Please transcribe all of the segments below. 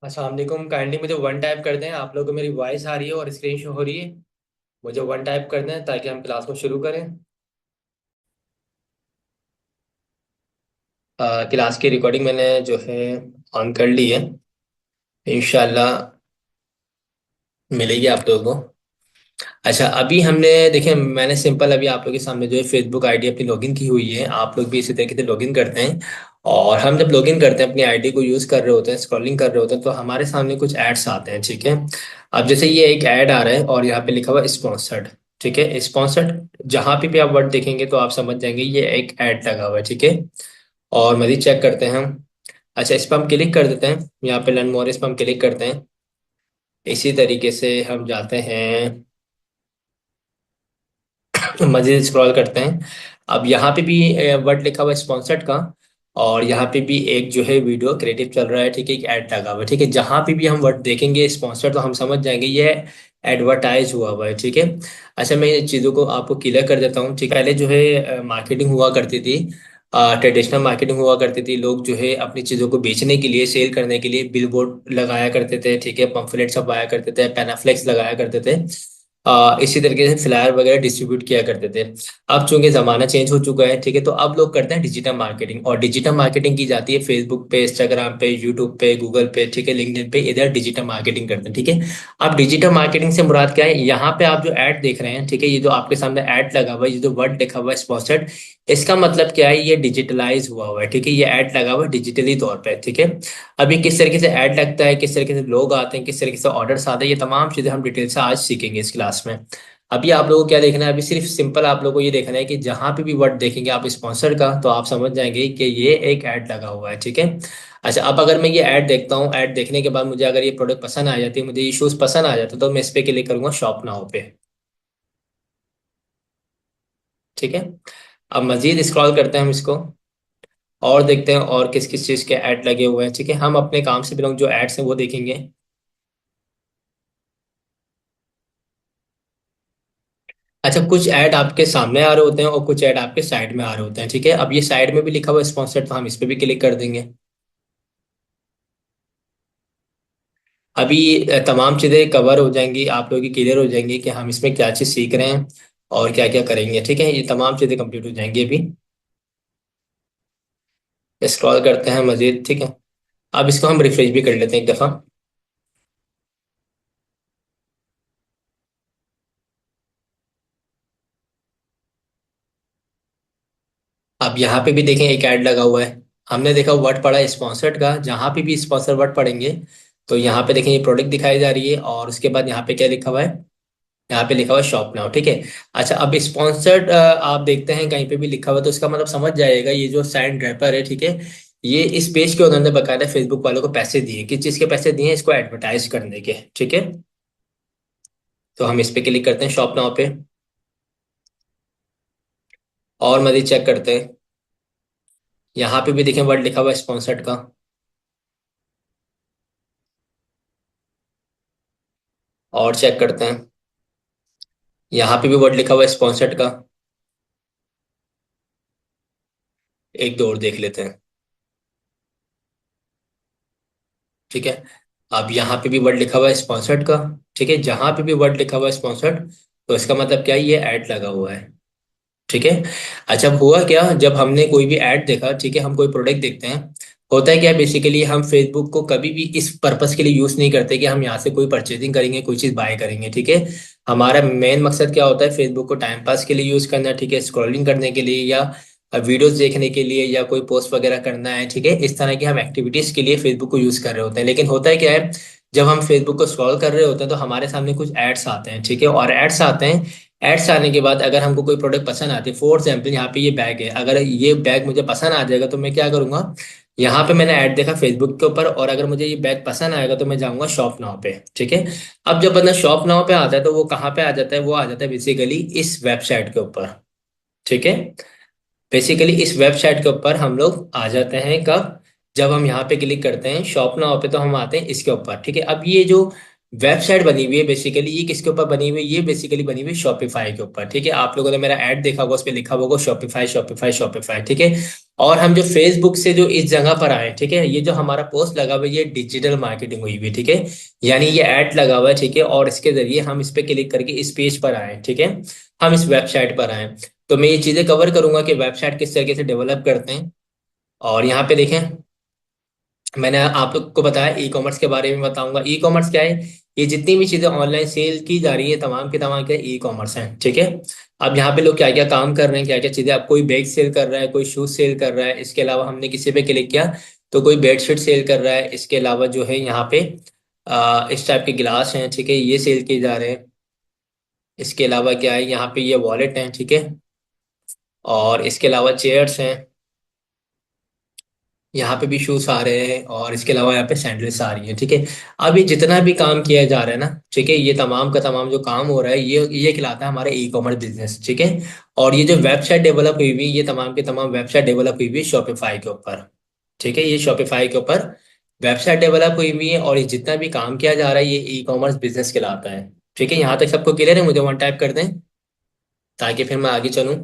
अस्सलाम वालेकुम। काइंडली मुझे वन टाइप कर दें। आप लोगों को मेरी वॉइस आ रही है और स्क्रीन शो हो रही है। मुझे वन टाइप कर दें ताकि हम क्लास को शुरू करें। क्लास की रिकॉर्डिंग मैंने जो है ऑन कर ली है। इंशाल्लाह मिलेगी आप लोगों को। अच्छा, अभी हमने देखिए, मैंने सिंपल अभी आप लोगों के सामने जो है फेसबुक आईडी अपनी लॉगिन की हुई है। आप लोग भी इसी तरीके से लॉगिन करते हैं। और हम जब लॉगिन करते हैं अपनी आईडी को यूज कर रहे होते हैं, स्क्रॉलिंग कर रहे होते हैं, तो हमारे सामने कुछ एड्स आते हैं। ठीक है। अब जैसे ये एक ऐड आ रहा है और यहाँ पे लिखा हुआ है स्पॉन्सर्ड। ठीक है, स्पॉन्सर्ड जहाँ पे भी आप वर्ड देखेंगे तो आप समझ जाएंगे ये एक ऐड लगा हुआ है। ठीक है। और मजीद चेक करते हैं हम। अच्छा, इस पर हम क्लिक कर देते हैं। यहाँ पे लर्न मोर, इस पर हम क्लिक करते हैं। इसी तरीके से हम जाते हैं, मजीद स्क्रॉल करते हैं। अब यहाँ पे भी वर्ड लिखा हुआ है स्पॉन्सर्ड का। और यहाँ पे भी एक जो है वीडियो क्रिएटिव चल रहा है। ठीक है, एक ऐड लगा हुआ है। ठीक है, जहाँ पे भी हम वर्ड देखेंगे स्पॉन्सर्ड तो हम समझ जाएंगे ये एडवर्टाइज हुआ हुआ है। ठीक है। अच्छा, मैं ये चीज़ों को आपको क्लियर कर देता हूँ। ठीक है, पहले जो है मार्केटिंग हुआ करती थी। ट्रेडिशनल मार्केटिंग हुआ करती थी। लोग जो है अपनी चीज़ों को बेचने के लिए, सेल करने के लिए बिलबोर्ड लगाया करते थे। ठीक है, पंफलेट छपवाया करते थे, पैनाफ्लेक्स लगाया करते थे। इसी तरीके से फ्लायर वगैरह डिस्ट्रीब्यूट किया करते थे। अब चूंकि जमाना चेंज हो चुका है, ठीक है, तो अब लोग करते हैं डिजिटल मार्केटिंग। और डिजिटल मार्केटिंग की जाती है फेसबुक पे, इंस्टाग्राम पे, यूट्यूब पे, गूगल पे, ठीक है, लिंक्डइन पे, इधर डिजिटल मार्केटिंग करते हैं। ठीक है। अब डिजिटल मार्केटिंग से मुराद क्या है? यहाँ पे आप जो ऐड देख रहे हैं, ठीक है, ये जो आपके सामने ऐड लगा हुआ है, ये जो वर्ड लिखा हुआ है स्पॉन्सर्ड, इसका मतलब क्या है? ये डिजिटलाइज हुआ हुआ है। ठीक है, ये ऐड लगा हुआ है डिजिटली तौर पे। ठीक है। अभी किस तरीके से ऐड लगता है, किस तरीके से लोग आते हैं, किस तरीके से ऑर्डर्स आते हैं, ये तमाम चीजें हम डिटेल से आज सीखेंगे इस क्लास में। अभी आप लोगों को क्या देखना है? अभी सिर्फ सिंपल आप लोगों को ये देखना है कि जहां पे भी वर्ड देखेंगे आप स्पॉन्सर का, तो आप समझ जाएंगे कि ये एक ऐड लगा हुआ है। ठीक है। अच्छा, अब अगर मैं ये ऐड देखता हूँ, ऐड देखने के बाद मुझे अगर ये प्रोडक्ट पसंद आ जाती है, मुझे ये शूज पसंद आ जाता है, तो मैं इस पे क्लिक करूंगा शॉप नाउ पे। ठीक है। अब मजीद स्क्रॉल करते हैं हम इसको और देखते हैं और किस किस चीज के ऐड लगे हुए हैं। ठीक है, हम अपने काम से बिलोंग जो एड्स हैं वो देखेंगे। अच्छा, कुछ ऐड आपके सामने आ रहे होते हैं और कुछ ऐड आपके साइड में आ रहे होते हैं। ठीक है, अब ये साइड में भी लिखा हुआ है स्पॉन्सर्ड, तो हम इस पे भी क्लिक कर देंगे। अभी तमाम चीज़ें कवर हो जाएंगी, आप लोगों की क्लियर हो जाएंगी कि हम इसमें क्या चीज़ सीख रहे हैं और क्या क्या करेंगे। ठीक है, ये तमाम चीज़ें कंप्लीट हो जाएंगी अभी। स्क्रॉल करते हैं मजीद। ठीक है, अब इसको हम रिफ्रेश भी कर लेते हैं एक दफ़ा। अब यहाँ पे भी देखें एक ऐड लगा हुआ है। हमने देखा वर्ड पढ़ा है स्पॉन्सर्ड का, जहाँ पे भी स्पॉन्सर वर्ड पढ़ेंगे तो यहाँ पे देखें ये प्रोडक्ट दिखाई जा रही है और उसके बाद यहाँ पे क्या लिखा हुआ है? यहाँ पे लिखा हुआ है शॉप नाउ। ठीक है। अच्छा, अब स्पॉन्सर्ड आप देखते हैं कहीं पे भी लिखा हुआ है तो इसका मतलब समझ जाएगा ये जो साइन रैपर है, ठीक है, ये इस पेज के उन्होंने बकायदा फेसबुक वालों को पैसे दिए। किस चीज के पैसे दिए हैं? इसको एडवर्टाइज करने के। ठीक है, तो हम इस पे क्लिक करते हैं शॉप नाउ पे और मजीद चेक करते हैं। यहाँ पे भी देखें वर्ड लिखा हुआ है स्पॉन्सर्ड का। और चेक करते हैं, यहाँ पे भी वर्ड लिखा हुआ है स्पॉन्सर्ड का। एक दो और देख लेते हैं। ठीक है, अब यहाँ पे भी वर्ड लिखा हुआ है स्पॉन्सर्ड का। ठीक है, जहां पे भी वर्ड लिखा हुआ है स्पॉन्सर्ड तो इसका मतलब क्या है? ये ऐड लगा हुआ है। ठीक है। अच्छा, अब हुआ क्या जब हमने कोई भी ऐड देखा, ठीक है, हम कोई प्रोडक्ट देखते हैं, होता है क्या? बेसिकली हम फेसबुक को कभी भी इस पर्पस के लिए यूज नहीं करते कि हम यहाँ से कोई परचेजिंग करेंगे, कोई चीज बाय करेंगे। ठीक है, हमारा मेन मकसद क्या होता है? फेसबुक को टाइम पास के लिए यूज करना। ठीक है, स्क्रॉलिंग करने के लिए या वीडियोस देखने के लिए या कोई पोस्ट वगैरह करना है। ठीक है, इस तरह की हम एक्टिविटीज के लिए फेसबुक को यूज कर रहे होते हैं। लेकिन होता है क्या है, जब हम फेसबुक को स्क्रॉल कर रहे होते हैं तो हमारे सामने कुछ एड्स आते हैं। ठीक है, और एड्स आते हैं, एड्स आने के बाद अगर हमको कोई प्रोडक्ट पसंद आती है, फॉर एग्जाम्पल यहाँ पे ये बैग है, अगर ये बैग मुझे पसंद आ जाएगा तो मैं क्या करूंगा? यहाँ पे मैंने ऐड देखा फेसबुक के ऊपर और अगर मुझे ये बैग पसंद आएगा तो मैं जाऊंगा शॉप नाउ पे। ठीक है, अब जब बंदा शॉप नाउ पे आता है तो वो कहाँ पे आ जाता है? वो आ जाता है बेसिकली इस वेबसाइट के ऊपर। ठीक है, बेसिकली इस वेबसाइट के ऊपर हम लोग आ जाते हैं कब? जब हम यहाँ पे क्लिक करते हैं शॉप नाउ पे तो हम आते हैं इसके ऊपर। ठीक है, अब ये जो वेबसाइट बनी हुई है बेसिकली, ये किसके ऊपर बनी हुई है, ये बेसिकली बनी हुई है शॉपिफाई के ऊपर, ठीक है। आप लोगों ने मेरा ऐड देखा होगा, उस पर लिखा होगा शॉपिफाई शॉपिफाई शॉपिफाई, ठीक है। और हम जो फेसबुक से जो इस जगह पर आए, ठीक है, ये जो हमारा पोस्ट लगा हुआ है ये डिजिटल मार्केटिंग हुई हुई है, ठीक है। यानी ये ऐड लगा हुआ है, ठीक है, और इसके जरिए हम इस पे क्लिक करके इस पेज पर आए, ठीक है, हम इस वेबसाइट पर आए। तो मैं ये चीजें कवर करूंगा कि वेबसाइट किस तरीके से डेवलप करते हैं। और यहाँ पे देखें, मैंने आप लोग को बताया ई कॉमर्स के बारे में बताऊंगा। ई कॉमर्स क्या है, ये जितनी भी चीजें ऑनलाइन सेल की जा रही है तमाम के तमाम क्या ई कॉमर्स है, ठीक है। अब यहाँ पे लोग क्या क्या काम कर रहे हैं, क्या क्या चीजें, अब कोई बैग सेल कर रहा है, कोई शूज सेल कर रहा है, इसके अलावा हमने किसी पे क्लिक किया तो कोई बेडशीट सेल कर रहा है, इसके अलावा जो है यहाँ पे इस टाइप के गिलास हैं, ठीक है, ये सेल किए जा रहे हैं। इसके अलावा क्या है, यहाँ पे ये वॉलेट हैं, ठीक है, और इसके अलावा चेयर्स हैं, यहाँ पे भी शूज आ रहे हैं, और इसके अलावा यहाँ पे सैंडल्स आ रही है, ठीक है। अब ये जितना भी काम किया जा रहा है ना, ठीक है, ये तमाम का तमाम जो काम हो रहा है ये कहलाता है हमारा ई कॉमर्स बिजनेस, ठीक है। और ये जो वेबसाइट डेवलप हुई हुई, ये तमाम के तमाम वेबसाइट डेवलप हुई हुई है शॉपिफाई के ऊपर, ठीक है, ये शॉपिफाई के ऊपर वेबसाइट डेवलप हुई हुई है, और ये जितना भी काम किया जा रहा है ये ई कॉमर्स बिजनेस कहलाता है, ठीक है। यहाँ तक सबको क्लियर है, मुझे वन टाइप कर दें ताकि फिर मैं आगे चलूँ।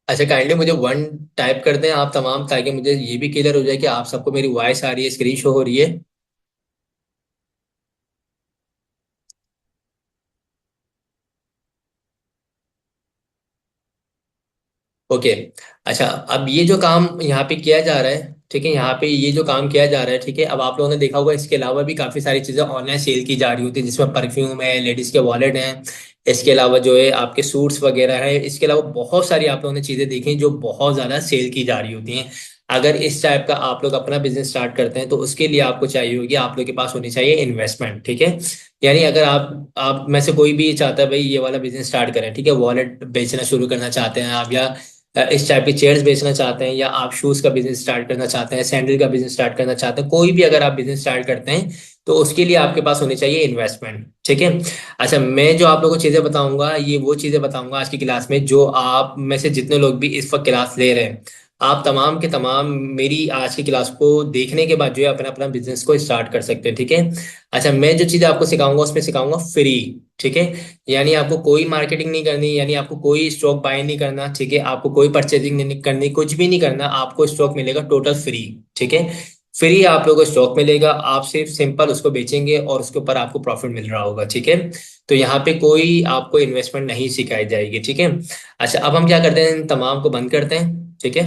अच्छा, काइंडली मुझे वन टाइप कर दें आप तमाम, ताकि मुझे ये भी क्लियर हो जाए कि आप सबको मेरी वॉइस आ रही है, स्क्रीन शो हो रही है। ओके। अच्छा, अब ये जो काम यहाँ पे किया जा रहा है, ठीक है, यहाँ पे ये जो काम किया जा रहा है, ठीक है, अब आप लोगों ने देखा होगा इसके अलावा भी काफी सारी चीजें ऑनलाइन सेल की जा रही होती है, जिसमें परफ्यूम है, लेडीज के वॉलेट हैं, इसके अलावा जो है आपके सूट्स वगैरह है, इसके अलावा बहुत सारी आप लोगों ने चीजें देखी जो बहुत ज्यादा सेल की जा रही होती हैं। अगर इस टाइप का आप लोग अपना बिजनेस स्टार्ट करते हैं तो उसके लिए आपको चाहिए होगी, आप लोग के पास होनी चाहिए इन्वेस्टमेंट, ठीक है। यानी अगर आप में से कोई भी चाहता है भाई ये वाला बिजनेस स्टार्ट करें, ठीक है, वॉलेट बेचना शुरू करना चाहते हैं आप, या इस टाइप की चेयर्स बेचना चाहते हैं, या आप शूज का बिजनेस स्टार्ट करना चाहते हैं, सैंडल का बिजनेस स्टार्ट करना चाहते हैं, कोई भी अगर आप बिजनेस स्टार्ट करते हैं तो उसके लिए आपके पास होनी चाहिए इन्वेस्टमेंट, ठीक है। अच्छा, मैं जो आप लोगों को चीजें बताऊंगा ये वो चीजें बताऊंगा आज की क्लास में जो आप में से जितने लोग भी इस वक्त क्लास ले रहे हैं, आप तमाम के तमाम मेरी आज की क्लास को देखने के बाद जो है अपना अपना बिजनेस को स्टार्ट कर सकते हैं, ठीक है। अच्छा, मैं जो चीजें आपको सिखाऊंगा उसमें सिखाऊंगा फ्री, ठीक है। यानी आपको कोई मार्केटिंग नहीं करनी, यानी आपको कोई स्टॉक बाय नहीं करना, ठीक है, आपको कोई परचेजिंग नहीं करनी, कुछ भी नहीं करना, आपको स्टॉक मिलेगा टोटल फ्री, ठीक है। फ्री आप लोगों को स्टॉक मिलेगा, आप सिर्फ सिंपल उसको बेचेंगे और उसके ऊपर आपको प्रॉफिट मिल रहा होगा, ठीक है। तो यहाँ पे कोई आपको इन्वेस्टमेंट नहीं सिखाई जाएगी, ठीक है। अच्छा, अब हम क्या करते हैं, इन तमाम को बंद करते हैं, ठीक है।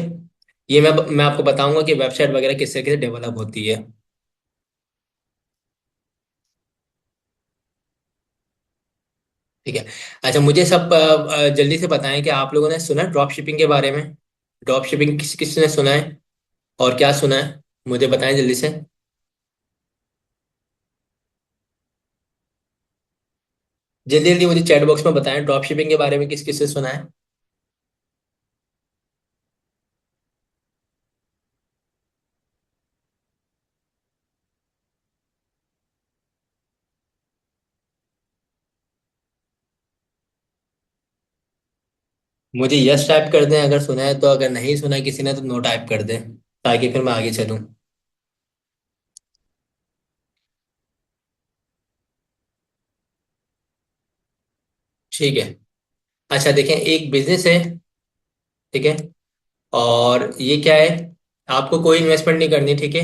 ये मैं आपको बताऊंगा कि वेबसाइट वगैरह किस तरीके से डेवलप होती है, ठीक है। अच्छा, मुझे सब जल्दी से बताएं कि आप लोगों ने सुना ड्रॉप शिपिंग के बारे में। ड्रॉप शिपिंग किसने सुना है और क्या सुना है, मुझे बताएं जल्दी से। जल्दी जल्दी मुझे चैट बॉक्स में बताएं ड्रॉप शिपिंग के बारे में किस किसने सुना है। मुझे यस टाइप कर दें अगर सुना है, तो अगर नहीं सुना है किसी ने तो नो टाइप कर दें ताकि फिर मैं आगे चलूं। ठीक है। अच्छा देखें, एक बिजनेस है, ठीक है, और ये क्या है, आपको कोई इन्वेस्टमेंट नहीं करनी, ठीक है।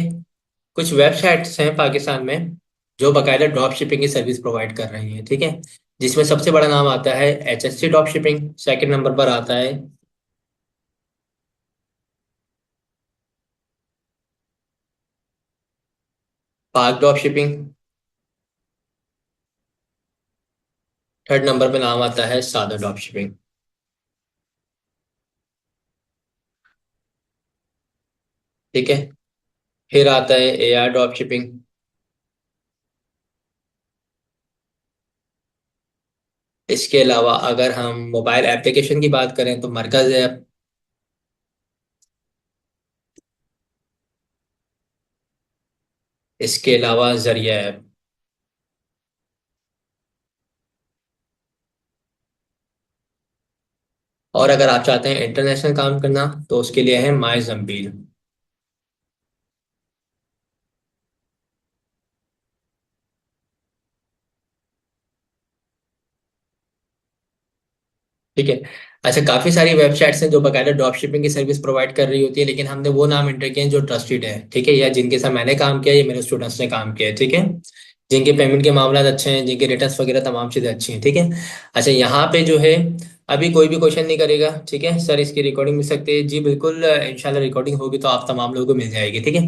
कुछ वेबसाइट्स हैं पाकिस्तान में जो बाकायदा ड्रॉप शिपिंग की सर्विस प्रोवाइड कर रही हैं, ठीक है। जिसमें सबसे बड़ा नाम आता है HSC drop shipping, second number पर आता है पाक ड्रॉप शिपिंग, थर्ड नंबर पे नाम आता है सादा ड्रॉप शिपिंग, ठीक है। फिर आता है AR ड्रॉप शिपिंग। इसके अलावा अगर हम मोबाइल एप्लीकेशन की बात करें तो मरकज ऐप। इसके अलावा जरिया ऐप। और अगर आप चाहते हैं इंटरनेशनल काम करना तो उसके लिए है माई जम्पील। ठीक है। अच्छा, काफी सारी वेबसाइट्स हैं जो बकायदा ड्रॉप शिपिंग की सर्विस प्रोवाइड कर रही होती है, लेकिन हमने वो नाम एंटर किए हैं जो ट्रस्टेड है, ठीक है, या जिनके साथ मैंने काम किया या मेरे स्टूडेंट्स ने काम किया है, ठीक है, जिनके पेमेंट के मामला अच्छे हैं, जिनके रिटर्न्स वगैरह तमाम चीजें अच्छी हैं, ठीक है। अच्छा, यहाँ पे जो है अभी कोई भी क्वेश्चन नहीं करेगा, ठीक है सर, इसकी रिकॉर्डिंग मिल सकती है जी, बिल्कुल इंशाल्लाह रिकॉर्डिंग होगी तो आप तमाम लोगों को मिल जाएगी, ठीक है।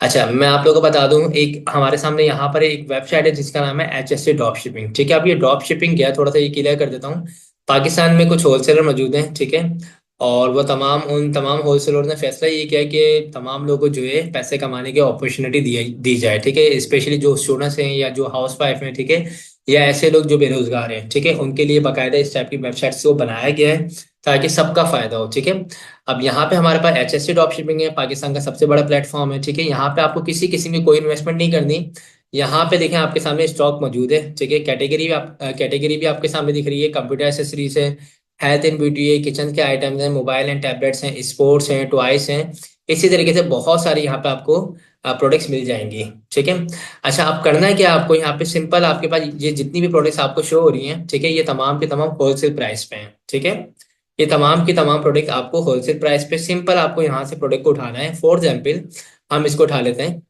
अच्छा, मैं आप लोगों को बता दूं, एक हमारे सामने यहाँ पर एक वेबसाइट है जिसका नाम है HSC ड्रॉप शिपिंग, ठीक है। अब ये ड्रॉप शिपिंग क्या है, थोड़ा सा ये क्लियर कर देता हूँ। पाकिस्तान में कुछ होलसेलर मौजूद हैं, ठीक है, और वो तमाम उन तमाम होलसेलर ने फैसला ये किया है कि तमाम लोगों को जो है पैसे कमाने की अपॉर्चुनिटी दी जाए, ठीक है, स्पेशली जो स्टूडेंट्स हैं या जो हाउस वाइफ हैं, ठीक है, या ऐसे लोग जो बेरोजगार हैं, ठीक है, उनके लिए बाकायदा इस टाइप की वेबसाइट को बनाया गया है ताकि सबका फायदा हो, ठीक है। अब यहाँ पे हमारे पास HSC ड्रॉप शिपिंग है, पाकिस्तान का सबसे बड़ा प्लेटफॉर्म है, ठीक है। यहाँ पे आपको किसी किस्म की कोई इन्वेस्टमेंट नहीं करनी। यहाँ पे देखें आपके सामने स्टॉक मौजूद है, ठीक है, कैटेगरी भी आपके सामने दिख रही है, कंप्यूटर एसेसरीज है, हेल्थ एंड ब्यूटी है, किचन के आइटम्स हैं, मोबाइल एंड टैबलेट्स हैं, स्पोर्ट्स हैं, टॉयस हैं। इसी तरीके से बहुत सारी यहाँ पे आपको प्रोडक्ट्स मिल जाएंगी, ठीक है। अच्छा, अब करना है क्या आपको, यहाँ पे सिंपल आपके पास ये जितनी भी प्रोडक्ट्स आपको शो हो रही हैं, ठीक है, ये तमाम के तमाम होलसेल प्राइस पे हैं, ठीक है। ये तमाम की तमाम प्रोडक्ट आपको होलसेल प्राइस पे, सिंपल आपको यहाँ से प्रोडक्ट को उठाना है। फॉर एग्जाम्पल हम इसको उठा लेते हैं।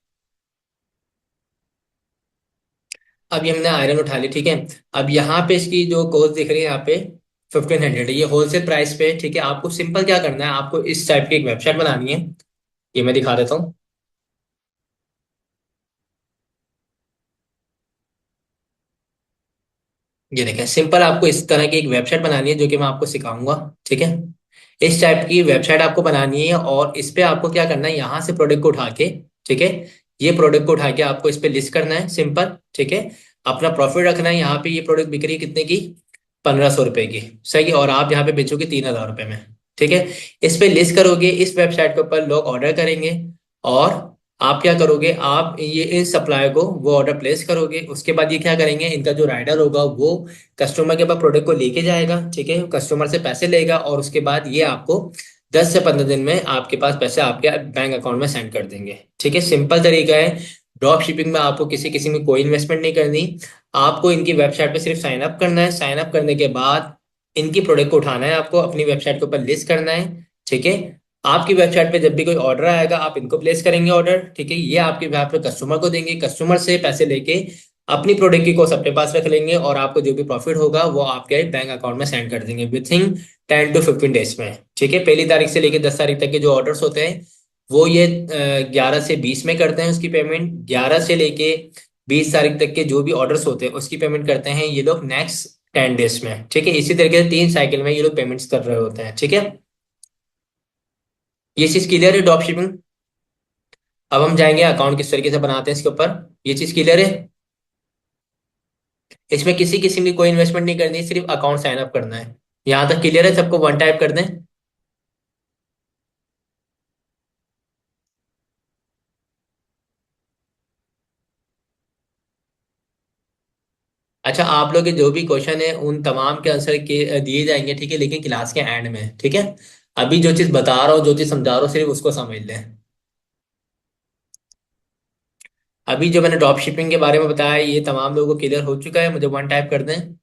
अब ये हमने आयरन उठा ली, ठीक है। अब यहाँ पे इसकी जो कॉस्ट दिख रही है यहाँ पे 1500 है, ये होलसेल प्राइस पे, ठीक है। आपको सिंपल क्या करना है, आपको इस टाइप की एक वेबसाइट बनानी है। ये मैं दिखा देता हूँ। ये देखें, सिंपल आपको इस तरह की एक वेबसाइट बनानी है जो कि मैं आपको सिखाऊंगा, ठीक है। इस टाइप की वेबसाइट आपको बनानी है और इस पे आपको क्या करना है, यहाँ से प्रोडक्ट को उठा के, ठीक है, ये प्रोडक्ट को उठा के आपको इस पे लिस्ट करना है, सिंपल, ठीक है। अपना प्रॉफिट रखना है। यहाँ पे ये प्रोडक्ट बिक रही है कितने की, 1500 रुपए की, सही, और आप यहाँ पे बेचोगे 3000 रुपए में, ठीक है। इस पे लिस्ट करोगे, इस वेबसाइट के ऊपर लोग ऑर्डर करेंगे और आप क्या करोगे, आप ये इस सप्लायर को वो ऑर्डर प्लेस करोगे। उसके बाद ये क्या करेंगे, इनका जो राइडर होगा वो कस्टमर के पास प्रोडक्ट को लेके जाएगा, ठीक है, कस्टमर से पैसे लेगा और उसके बाद ये आपको 10 से 15 दिन में आपके पास पैसे आपके बैंक अकाउंट में सेंड कर देंगे, ठीक है। सिंपल तरीका है। ड्रॉप शिपिंग में आपको किसी किसी में कोई इन्वेस्टमेंट नहीं करनी। आपको इनकी वेबसाइट पे सिर्फ साइन अप करना है। साइन अप करने के बाद इनकी प्रोडक्ट को उठाना है, आपको अपनी वेबसाइट के ऊपर लिस्ट करना है, ठीक है। आपकी वेबसाइट पे जब भी कोई ऑर्डर आएगा आप इनको प्लेस करेंगे ऑर्डर, ठीक है, ये आपके वहां पे कस्टमर को देंगे, कस्टमर से पैसे लेके अपनी प्रोडक्ट की कोस्ट अपने पास रख लेंगे और आपको जो भी प्रॉफिट होगा वो आपके बैंक अकाउंट में सेंड कर देंगे विथ इन 10 to 15 डेज में, ठीक है। पहली तारीख से लेके 10 तारीख तक के जो ऑर्डर्स होते हैं वो ये 11 से 20 में करते हैं उसकी पेमेंट। 11 से लेके 20 तारीख तक के जो भी ऑर्डर्स होते हैं उसकी पेमेंट करते हैं ये लोग नेक्स्ट 10 डेज में, ठीक है। इसी तरीके से 3 साइकिल में ये लोग पेमेंट्स कर रहे होते हैं, ठीक है। ये चीज क्लियर है ड्रॉप शिपिंग। अब हम जाएंगे अकाउंट किस तरीके से बनाते हैं इसके ऊपर। ये चीज क्लियर है। इसमें किसी किसी की कोई इन्वेस्टमेंट नहीं करनी है, सिर्फ अकाउंट साइन अप करना है। यहाँ तक क्लियर है सबको, वन टाइप कर दें। अच्छा, आप लोग के जो भी क्वेश्चन है उन तमाम के आंसर के दिए जाएंगे, ठीक है, लेकिन क्लास के एंड में, ठीक है। अभी जो चीज बता रहा हूँ, जो चीज समझा रहा हूँ, सिर्फ उसको समझ लें। अभी जो मैंने ड्रॉप शिपिंग के बारे में बताया ये तमाम लोगों को क्लियर हो चुका है, मुझे वन टाइप कर दें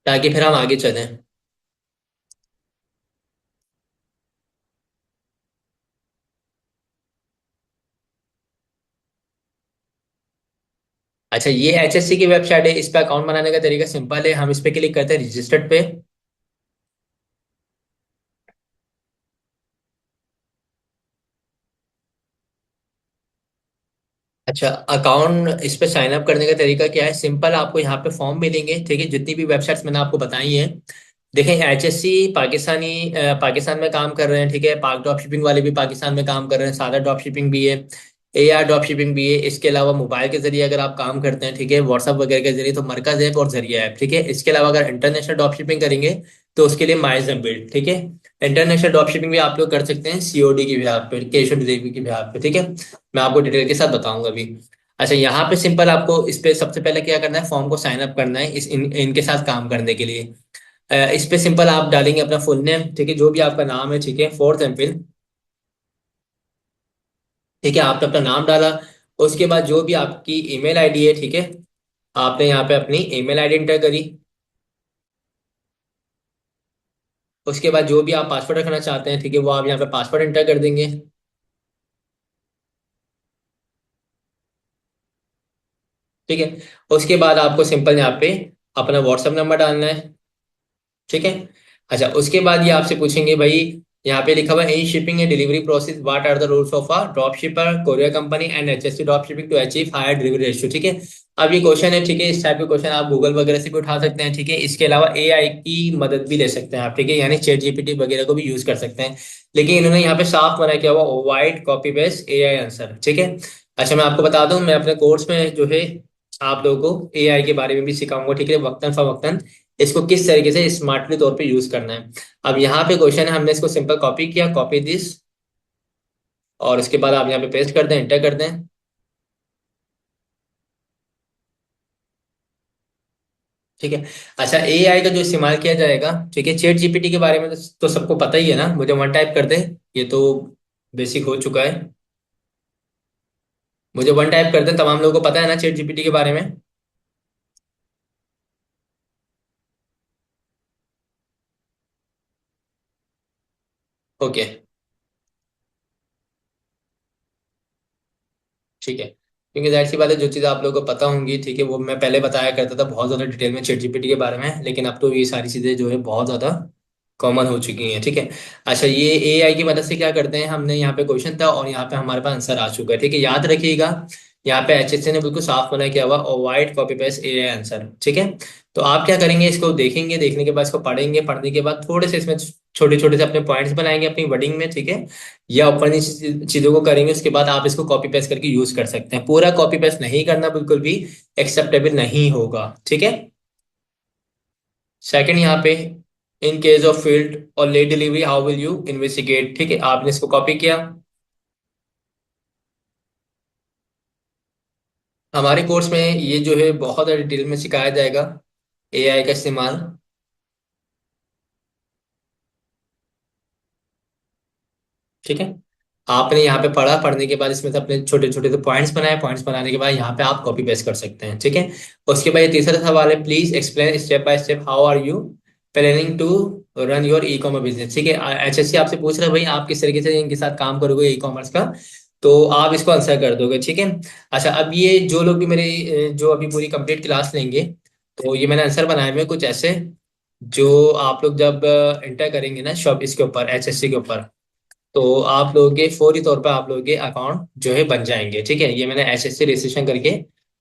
ताकि फिर हम आगे चलें। अच्छा, ये HSC की वेबसाइट है। इस पे अकाउंट बनाने का तरीका सिंपल है। हम इस पे क्लिक करते हैं रजिस्टर्ड पे। अच्छा, अकाउंट इस पे साइन अप करने का तरीका क्या है, सिंपल, आपको यहाँ पे फॉर्म मिलेंगे, ठीक है, जितनी भी वेबसाइट्स मैंने आपको बताई हैं। देखें, HSC पाकिस्तान में काम कर रहे हैं, ठीक है, पाक ड्रॉप शिपिंग वाले भी पाकिस्तान में काम कर रहे हैं, सादा ड्रॉप शिपिंग भी है, AR ड्रॉप शिपिंग भी है। इसके अलावा मोबाइल के जरिए अगर आप काम करते हैं, ठीक है, व्हाट्सअप वगैरह के जरिए, तो मरकज ऐप और जरिया ऐप, ठीक है। इसके अलावा अगर इंटरनेशनल ड्रॉप शिपिंग करेंगे तो उसके लिए माइजम बिल्ड, ठीक है। इंटरनेशनल ड्रॉप शिपिंग भी आप लोग कर सकते हैं COD की भी पे, कैश ऑन डिलीवरी की भी पे, ठीक है। मैं आपको डिटेल के साथ बताऊंगा अभी। अच्छा, यहाँ पे सिंपल आपको इस पे सबसे पहले क्या करना है, फॉर्म को साइन अप करना है इनके साथ काम करने के लिए। इस पे सिंपल आप डालेंगे अपना फुल नेम, ठीक है, जो भी आपका नाम है, ठीक है, फोर्थ एमफिल, ठीक है, आपने अपना नाम डाला। उसके बाद जो भी आपकी ईमेल आईडी है, ठीक है, आपने यहाँ पे अपनी ईमेल आईडी एंटर करी। उसके बाद जो भी आप पासवर्ड रखना चाहते हैं, ठीक है, वो आप यहाँ पे पासवर्ड एंटर कर देंगे। ठीक है। उसके बाद आपको सिंपल यहाँ पे अपना व्हाट्सएप नंबर डालना है। ठीक है। अच्छा, उसके बाद ये आपसे पूछेंगे भाई, यहाँ पे लिखा हुआ है, shipping and delivery process, what are the rules of a drop shipper, courier company and HSC drop shipping to achieve higher delivery ratio. ठीक है। अब ये क्वेश्चन है, ठीक है, इस टाइप के क्वेश्चन आप गूगल वगैरह से भी उठा सकते हैं। ठीक है। इसके अलावा एआई की मदद भी ले सकते हैं आप, ठीक है, यानी चैट जीपीटी वगैरह को भी यूज कर सकते हैं। लेकिन इन्होंने यहाँ पे साफ मना किया हुआ, avoid copy paste AI answer. ठीक है। अच्छा, मैं आपको बता दूं, मैं अपने कोर्स में जो है आप लोगों को एआई के बारे में भी सिखाऊंगा। ठीक है, वक्तन फवक्तन इसको किस तरीके से स्मार्टली तौर पे यूज करना है। अब यहाँ पे क्वेश्चन है, हमने इसको सिंपल कॉपी किया, कॉपी दिस, और उसके बाद आप यहाँ पे पेस्ट कर दें, एंटर कर दें। ठीक है। अच्छा, एआई का जो इस्तेमाल किया जाएगा, ठीक है, चैट जीपीटी के बारे में तो सबको पता ही है ना, मुझे वन टाइप कर दें, ये तो बेसिक हो चुका है। मुझे वन टाइप कर दें, तमाम लोगों को पता है ना चैट जीपीटी के बारे में। ओके। ठीक है, क्योंकि जाहिर सी बात है, जो चीज़ आप लोगों को पता होंगी, ठीक है, वो मैं पहले बताया करता था बहुत ज़्यादा डिटेल में चैट जीपीटी के बारे में, लेकिन अब तो ये सारी चीज़ें जो है बहुत ज़्यादा कॉमन हो चुकी हैं। ठीक है। अच्छा, ये एआई की मदद से क्या करते हैं, हमने यहाँ पे क्वेश्चन था और यहाँ पे हमारे पास आंसर आ चुका है। ठीक है, याद रखिएगा, यहाँ पे एचएससी ने बिल्कुल साफ मना किया हुआ, avoid copy paste AI answer. ठीक है। तो आप क्या करेंगे, इसको देखेंगे, देखने के बाद इसको पढ़ेंगे, पढ़ने के बाद थोड़े से इसमें छोटे छोटे से अपने पॉइंट्स बनाएंगे अपनी वर्डिंग में। ठीक है। या ऊपर नीचे चीजों को करेंगे, उसके बाद आप इसको कॉपी पेस्ट करके यूज कर सकते हैं। पूरा कॉपी पेस्ट नहीं करना, बिल्कुल भी एक्सेप्टेबल नहीं होगा। ठीक है। सेकंड यहाँ पे, इन केस ऑफ फील्ड और late delivery how will you investigate. ठीक है, आपने इसको कॉपी किया। हमारे कोर्स में ये जो है बहुत डिटेल में सिखाया जाएगा, एआई का इस्तेमाल। ठीक है। आपने यहाँ पे पढ़ा, पढ़ने के बाद इसमें से अपने छोटे छोटे से पॉइंट्स बनाए, पॉइंट्स बनाने के बाद यहाँ पे आप कॉपी पेस्ट कर सकते हैं। ठीक है। उसके बाद ये तीसरा सवाल है, please explain step by step how are you planning to run your ecommerce business. ठीक है, एचएससी आपसे पूछ रहा है भाई, आप किस तरीके से इनके साथ काम करोगे ई कॉमर्स का, तो आप इसको आंसर कर दोगे। ठीक है। अच्छा, अब ये जो लोग भी मेरे जो अभी पूरी कंप्लीट क्लास लेंगे, तो ये मैंने आंसर बनाए हुए कुछ ऐसे, जो आप लोग जब इंटर करेंगे ना शॉप इसके ऊपर, एचएससी के ऊपर, तो आप लोगों के फौरी तौर पर आप लोगों के अकाउंट जो है बन जाएंगे। ठीक है, ये मैंने एचएससी रजिस्ट्रेशन करके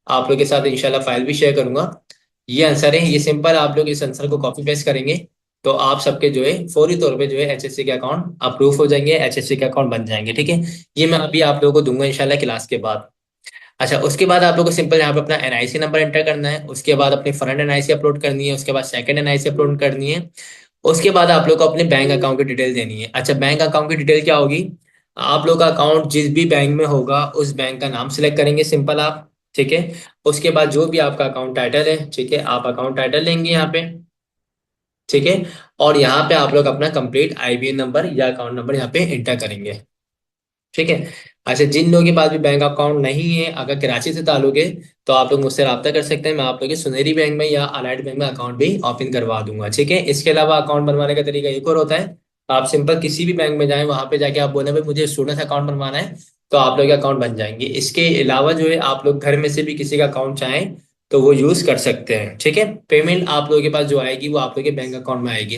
आप लोगों के साथ इंशाल्लाह फाइल भी शेयर करूंगा। ये आंसर है, ये सिंपल, आप लोग इस आंसर को कॉपी पेस्ट करेंगे, तो आप सबके जो है फौरी तौर पे जो है एचएससी के अकाउंट अप्रूव हो जाएंगे, एचएससी के अकाउंट बन जाएंगे। ठीक है। ये मैं अभी आप लोगों को दूंगा इंशाल्लाह क्लास के बाद। अच्छा, उसके बाद आप लोग को सिंपल यहाँ पे अपना एनआईसी नंबर एंटर करना है, उसके बाद अपनी फ्रंट एनआईसी अपलोड करनी है, उसके बाद सेकंड एनआईसी अपलोड करनी है। उसके बाद आप लोग को अपने बैंक अकाउंट की डिटेल देनी है। अच्छा, बैंक अकाउंट की डिटेल क्या होगी, आप लोग का अकाउंट जिस भी बैंक में होगा उस बैंक का नाम सिलेक्ट करेंगे सिंपल आप। ठीक है। उसके बाद जो भी आपका अकाउंट टाइटल है, ठीक है, आप अकाउंट टाइटल लेंगे यहाँ पे। ठीक है। और यहाँ पे आप लोग अपना कंप्लीट आईबीएन नंबर या अकाउंट नंबर यहाँ पे एंटर करेंगे। ठीक है। अच्छा, जिन लोगों के पास भी बैंक अकाउंट नहीं है, अगर कराची से ताल्लुक है, तो आप लोग मुझसे रब्ता कर सकते हैं, मैं आप लोग के सुनहरी बैंक में या अलाइड बैंक में अकाउंट भी ओपन करवा दूंगा। ठीक है। इसके अलावा अकाउंट बनवाने का तरीका एक और होता है, आप सिंपल किसी भी बैंक में जाएं, वहां पे जाके आप बोले भाई मुझे स्टूडेंट अकाउंट बनवाना है, तो आप लोग के अकाउंट बन जाएंगे। इसके अलावा जो है आप लोग घर में से भी किसी का अकाउंट चाहें तो वो यूज कर सकते हैं। ठीक है। पेमेंट आप लोगों के पास जो आएगी वो आप लोग के बैंक अकाउंट में आएगी।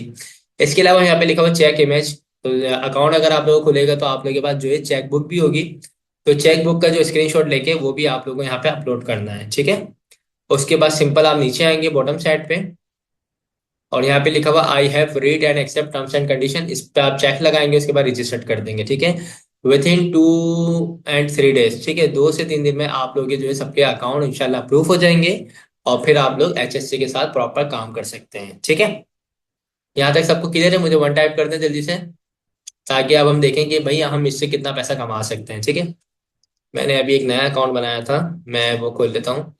इसके अलावा यहाँ पे लिखा हुआ चेक इमेज, तो अकाउंट अगर आप लोगों को खुलेगा तो आप लोगों के पास जो है चेक बुक भी होगी, तो चेक बुक का जो स्क्रीनशॉट लेके वो भी आप लोगों को यहाँ पे अपलोड करना है। ठीक है। उसके बाद सिंपल आप नीचे आएंगे बॉटम साइड पे, और यहाँ पे लिखा हुआ I have read and accept terms and condition, इस पे आप चेक लगाएंगे, उसके बाद रजिस्टर कर देंगे। ठीक है। विद इन 2 and 3 days, ठीक है, 2 से 3 दिन में आप लोग के जो है सबके अकाउंट इंशाल्लाह अप्रूव हो जाएंगे, और फिर आप लोग एचएससी के साथ प्रॉपर काम कर सकते हैं। ठीक है। यहाँ तक सबको क्लियर है, मुझे वन टाइप कर दें जल्दी से, ताकि अब हम देखें कि भाई हम इससे कितना पैसा कमा सकते हैं। ठीक है। मैंने अभी एक नया अकाउंट बनाया था, मैं वो खोल लेता हूँ।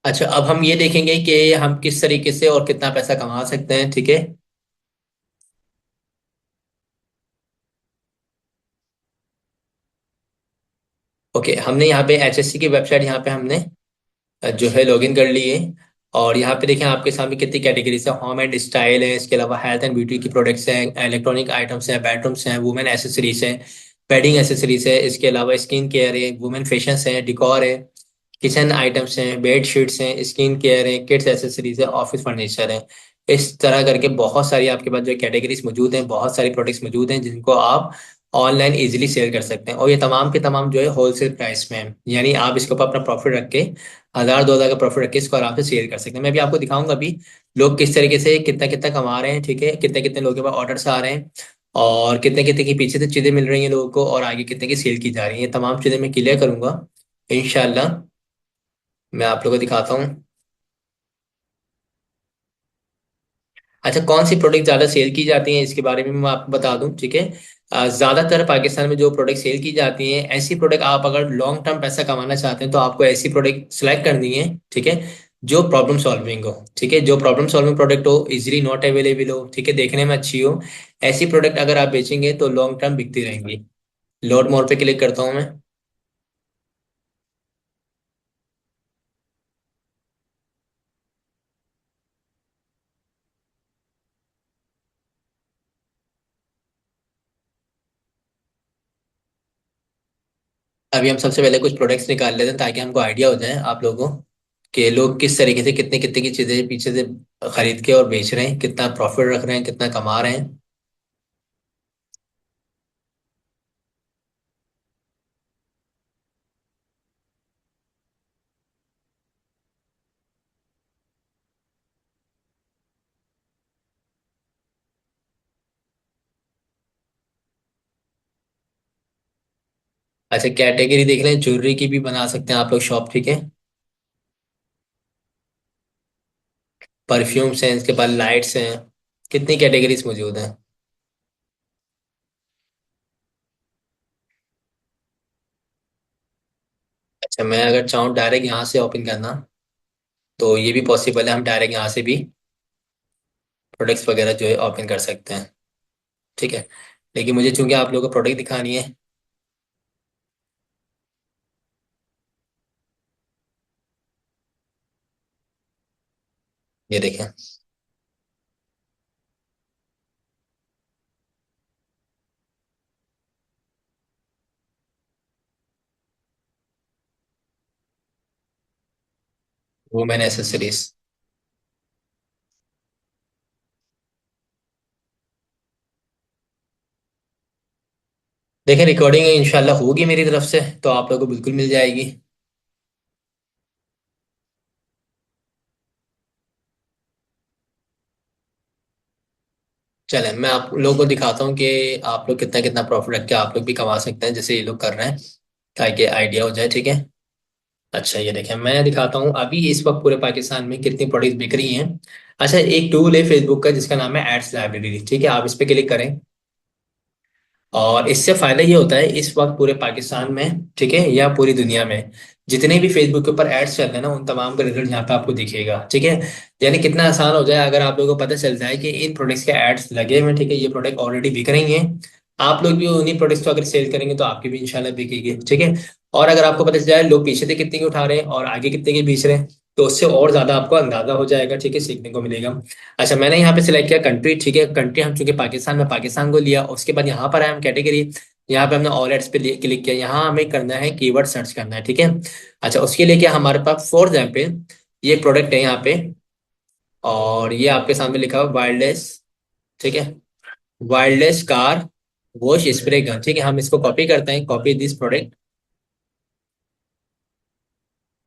अच्छा, अब हम ये देखेंगे कि हम किस तरीके से और कितना पैसा कमा सकते हैं, ठीक है। ओके, हमने यहाँ पे एचएससी की वेबसाइट यहाँ पे हमने जो है लॉगिन कर लिए। और यहाँ पे देखें आपके सामने कितनी कैटेगरीज है। होम एंड स्टाइल है, इसके अलावा हेल्थ एंड ब्यूटी की प्रोडक्ट्स हैं, इलेक्ट्रॉनिक आइटम्स हैं, बेडरूम्स हैं, वुमेन एसेसरीज हैं, वेडिंग एसेसरीज है, इसके अलावा स्किन केयर है, वुमेन फैशंस है, डिकॉर है, किचन आइटम्स हैं, बेड शीट्स हैं, स्किन केयर है, किड्स एसेसरीज है, ऑफिस फर्नीचर है। इस तरह करके बहुत सारी आपके पास जो कैटेगरीज मौजूद हैं, बहुत सारी प्रोडक्ट्स मौजूद हैं जिनको आप ऑनलाइन इजीली सेल कर सकते हैं। और ये तमाम के तमाम जो है होलसेल प्राइस में है, यानी आप इसके ऊपर अपना प्रॉफिट रख के 1,000 2,000 का प्रॉफिट रख के इसको आराम से सेल कर सकते हैं। मैं भी आपको दिखाऊंगा अभी लोग किस तरीके से कितना कितना कमा रहे हैं, ठीक है, कितने कितने लोगों के पास ऑर्डर्स आ रहे हैं, और कितने कितने की पीछे से चीजें मिल रही हैं लोगों को, और आगे कितने की सेल की जा रही है। ये तमाम चीजें मैं क्लियर करूंगा इंशाल्लाह। मैं आप लोगों को दिखाता हूँ। अच्छा, कौन सी प्रोडक्ट ज्यादा सेल की जाती हैं इसके बारे में मैं आपको बता दूं, ठीक है। ज्यादातर पाकिस्तान में जो प्रोडक्ट सेल की जाती हैं, ऐसी प्रोडक्ट आप अगर लॉन्ग टर्म पैसा कमाना चाहते हैं तो आपको ऐसी प्रोडक्ट सेलेक्ट करनी है, ठीक है, जो प्रॉब्लम सॉल्विंग हो, ठीक है, जो प्रॉब्लम सॉल्विंग प्रोडक्ट हो, इजीली नॉट अवेलेबल हो, ठीक है, देखने में अच्छी हो। ऐसी प्रोडक्ट अगर आप बेचेंगे तो लॉन्ग टर्म बिकती रहेंगी। लोड मोर पे क्लिक करता हूँ मैं। अभी हम सबसे पहले कुछ प्रोडक्ट्स निकाल लेते हैं ताकि हमको आइडिया हो जाए आप लोगों को कि लोग किस तरीके से कितने कितने की चीजें पीछे से खरीद के और बेच रहे हैं, कितना प्रॉफिट रख रहे हैं, कितना कमा रहे हैं। अच्छा, कैटेगरी देख रहे हैं, ज्वेलरी की भी बना सकते हैं आप लोग शॉप, ठीक है। परफ्यूम्स हैं, इसके बाद लाइट्स हैं, कितनी कैटेगरीज मौजूद हैं। अच्छा, मैं अगर चाहूँ डायरेक्ट यहाँ से ओपन करना तो ये भी पॉसिबल है, हम डायरेक्ट यहाँ से भी प्रोडक्ट्स वगैरह जो है ओपन कर सकते हैं, ठीक है। लेकिन मुझे चूंकि आप लोगों को प्रोडक्ट दिखानी है, ये देखें। Women accessories. देखें, रिकॉर्डिंग इंशाल्लाह होगी मेरी तरफ से तो आप लोगों को बिल्कुल मिल जाएगी। चलें, मैं आप लोगों को दिखाता हूँ कि आप लोग कितना कितना प्रॉफिट रख के आप लोग भी कमा सकते हैं जैसे ये लोग कर रहे हैं, ताकि आइडिया हो जाए, ठीक है। अच्छा, ये देखें, मैं दिखाता हूँ अभी इस वक्त पूरे पाकिस्तान में कितनी प्रोडक्ट्स बिक रही हैं। अच्छा, एक टूल है फेसबुक का जिसका नाम है एड्स लाइब्रेरी, ठीक है, आप इस पे क्लिक करें। और इससे फायदा ये होता है इस वक्त पूरे पाकिस्तान में, ठीक है, या पूरी दुनिया में जितने भी फेसबुक के ऊपर एड्स चल रहे हैं ना, उन तमाम का रिजल्ट यहाँ पे आपको दिखेगा, ठीक है। यानी कितना आसान हो जाए अगर आप लोगों को पता चल जाए कि इन प्रोडक्ट्स के एड्स लगे हुए हैं, ठीक है, ये प्रोडक्ट ऑलरेडी बिक रही हैं। आप लोग भी उन्हीं प्रोडक्ट्स को अगर सेल करेंगे तो आपकी भी इंशाल्लाह बिकेगी, ठीक है। और अगर आपको पता चल जाए लोग पीछे से कितने की उठा रहे हैं और आगे कितने की बेच रहे हैं, तो उससे और ज्यादा आपको अंदाजा हो जाएगा, ठीक है, सीखने को मिलेगा। अच्छा, मैंने यहाँ पे सिलेक्ट किया कंट्री, ठीक है, कंट्री हम चूंकि पाकिस्तान में पाकिस्तान को लिया, उसके बाद यहाँ पर आए हम कैटेगरी। यहाँ पे हमने ऑल एड्स पे क्लिक किया, यहाँ हमें करना है कीवर्ड सर्च करना है, ठीक है। अच्छा, उसके लिए क्या हमारे पास फॉर एग्जाम्पल ये प्रोडक्ट है यहाँ पे, और ये आपके सामने लिखा हुआ वायरलेस, ठीक है, wireless car wash spray gun, ठीक है। हम इसको कॉपी करते हैं, कॉपी दिस प्रोडक्ट,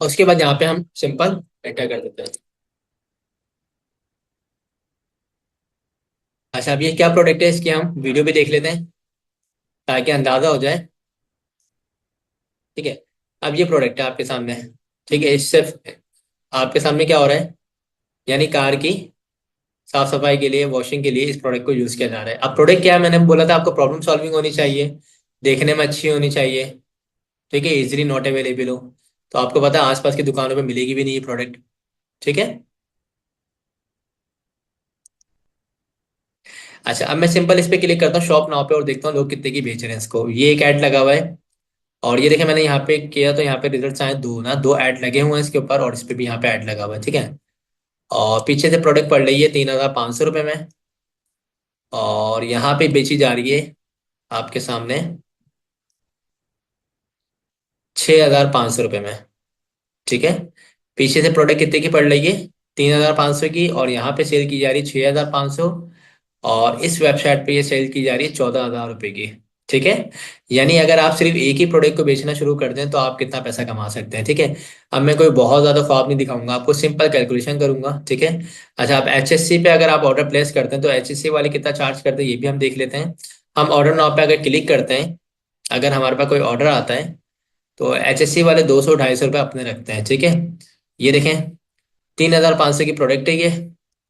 और उसके बाद यहाँ पे हम सिंपल एंटर कर देते हैं। अच्छा, अब ये क्या प्रोडक्ट है इसकी हम वीडियो भी देख लेते हैं ताकि अंदाजा हो जाए। ठीक है, अब ये प्रोडक्ट है आपके सामने। ठीक है, इस सिर्फ आपके सामने क्या हो रहा है, यानी कार की साफ सफाई के लिए, वॉशिंग के लिए इस प्रोडक्ट को यूज किया जा रहा है। अब प्रोडक्ट क्या है, मैंने बोला था आपको प्रॉब्लम सॉल्विंग होनी चाहिए, देखने में अच्छी होनी चाहिए। ठीक है, इजिली नॉट अवेलेबल हो। तो आपको पता है आसपास की दुकानों में मिलेगी भी नहीं ये प्रोडक्ट। ठीक है। अच्छा, अब मैं सिंपल इस पे क्लिक करता हूँ शॉप नाउ पे और देखता हूँ लोग कितने की बेच रहे हैं इसको। ये एक ऐड लगा हुआ है और ये देखें मैंने यहाँ पे किया तो यहाँ पे रिजल्ट्स आए दो ना, दो ऐड लगे हुए हैं इसके ऊपर और इस पे भी यहाँ पे ऐड लगा हुआ है। ठीक है, और पीछे से प्रोडक्ट पड़ रही है 3,500 रुपये में और यहाँ पे बेची जा रही है आपके सामने 6,500 रुपये में। ठीक है, पीछे से प्रोडक्ट कितने की पड़ रही है, 3,500 की, और यहाँ पे सेल की जा रही है 6,500, और इस वेबसाइट पे ये सेल की जा रही है 14,000 रुपये की। ठीक है, यानी अगर आप सिर्फ एक ही प्रोडक्ट को बेचना शुरू कर दें तो आप कितना पैसा कमा सकते हैं। ठीक है, अब मैं कोई बहुत ज्यादा ख्वाब नहीं दिखाऊंगा आपको, सिंपल कैलकुलेशन करूंगा। ठीक है, अच्छा, आप एचएससी पे अगर आप ऑर्डर प्लेस करते हैं तो एचएससी वाले कितना चार्ज करते हैं ये भी हम देख लेते हैं। हम ऑर्डर नाउ पे अगर क्लिक करते हैं, अगर हमारे पास कोई ऑर्डर आता है तो एचएससी वाले 200-250 रुपये अपने रखते हैं। ठीक है, ये देखें 3,500 की प्रोडक्ट है ये।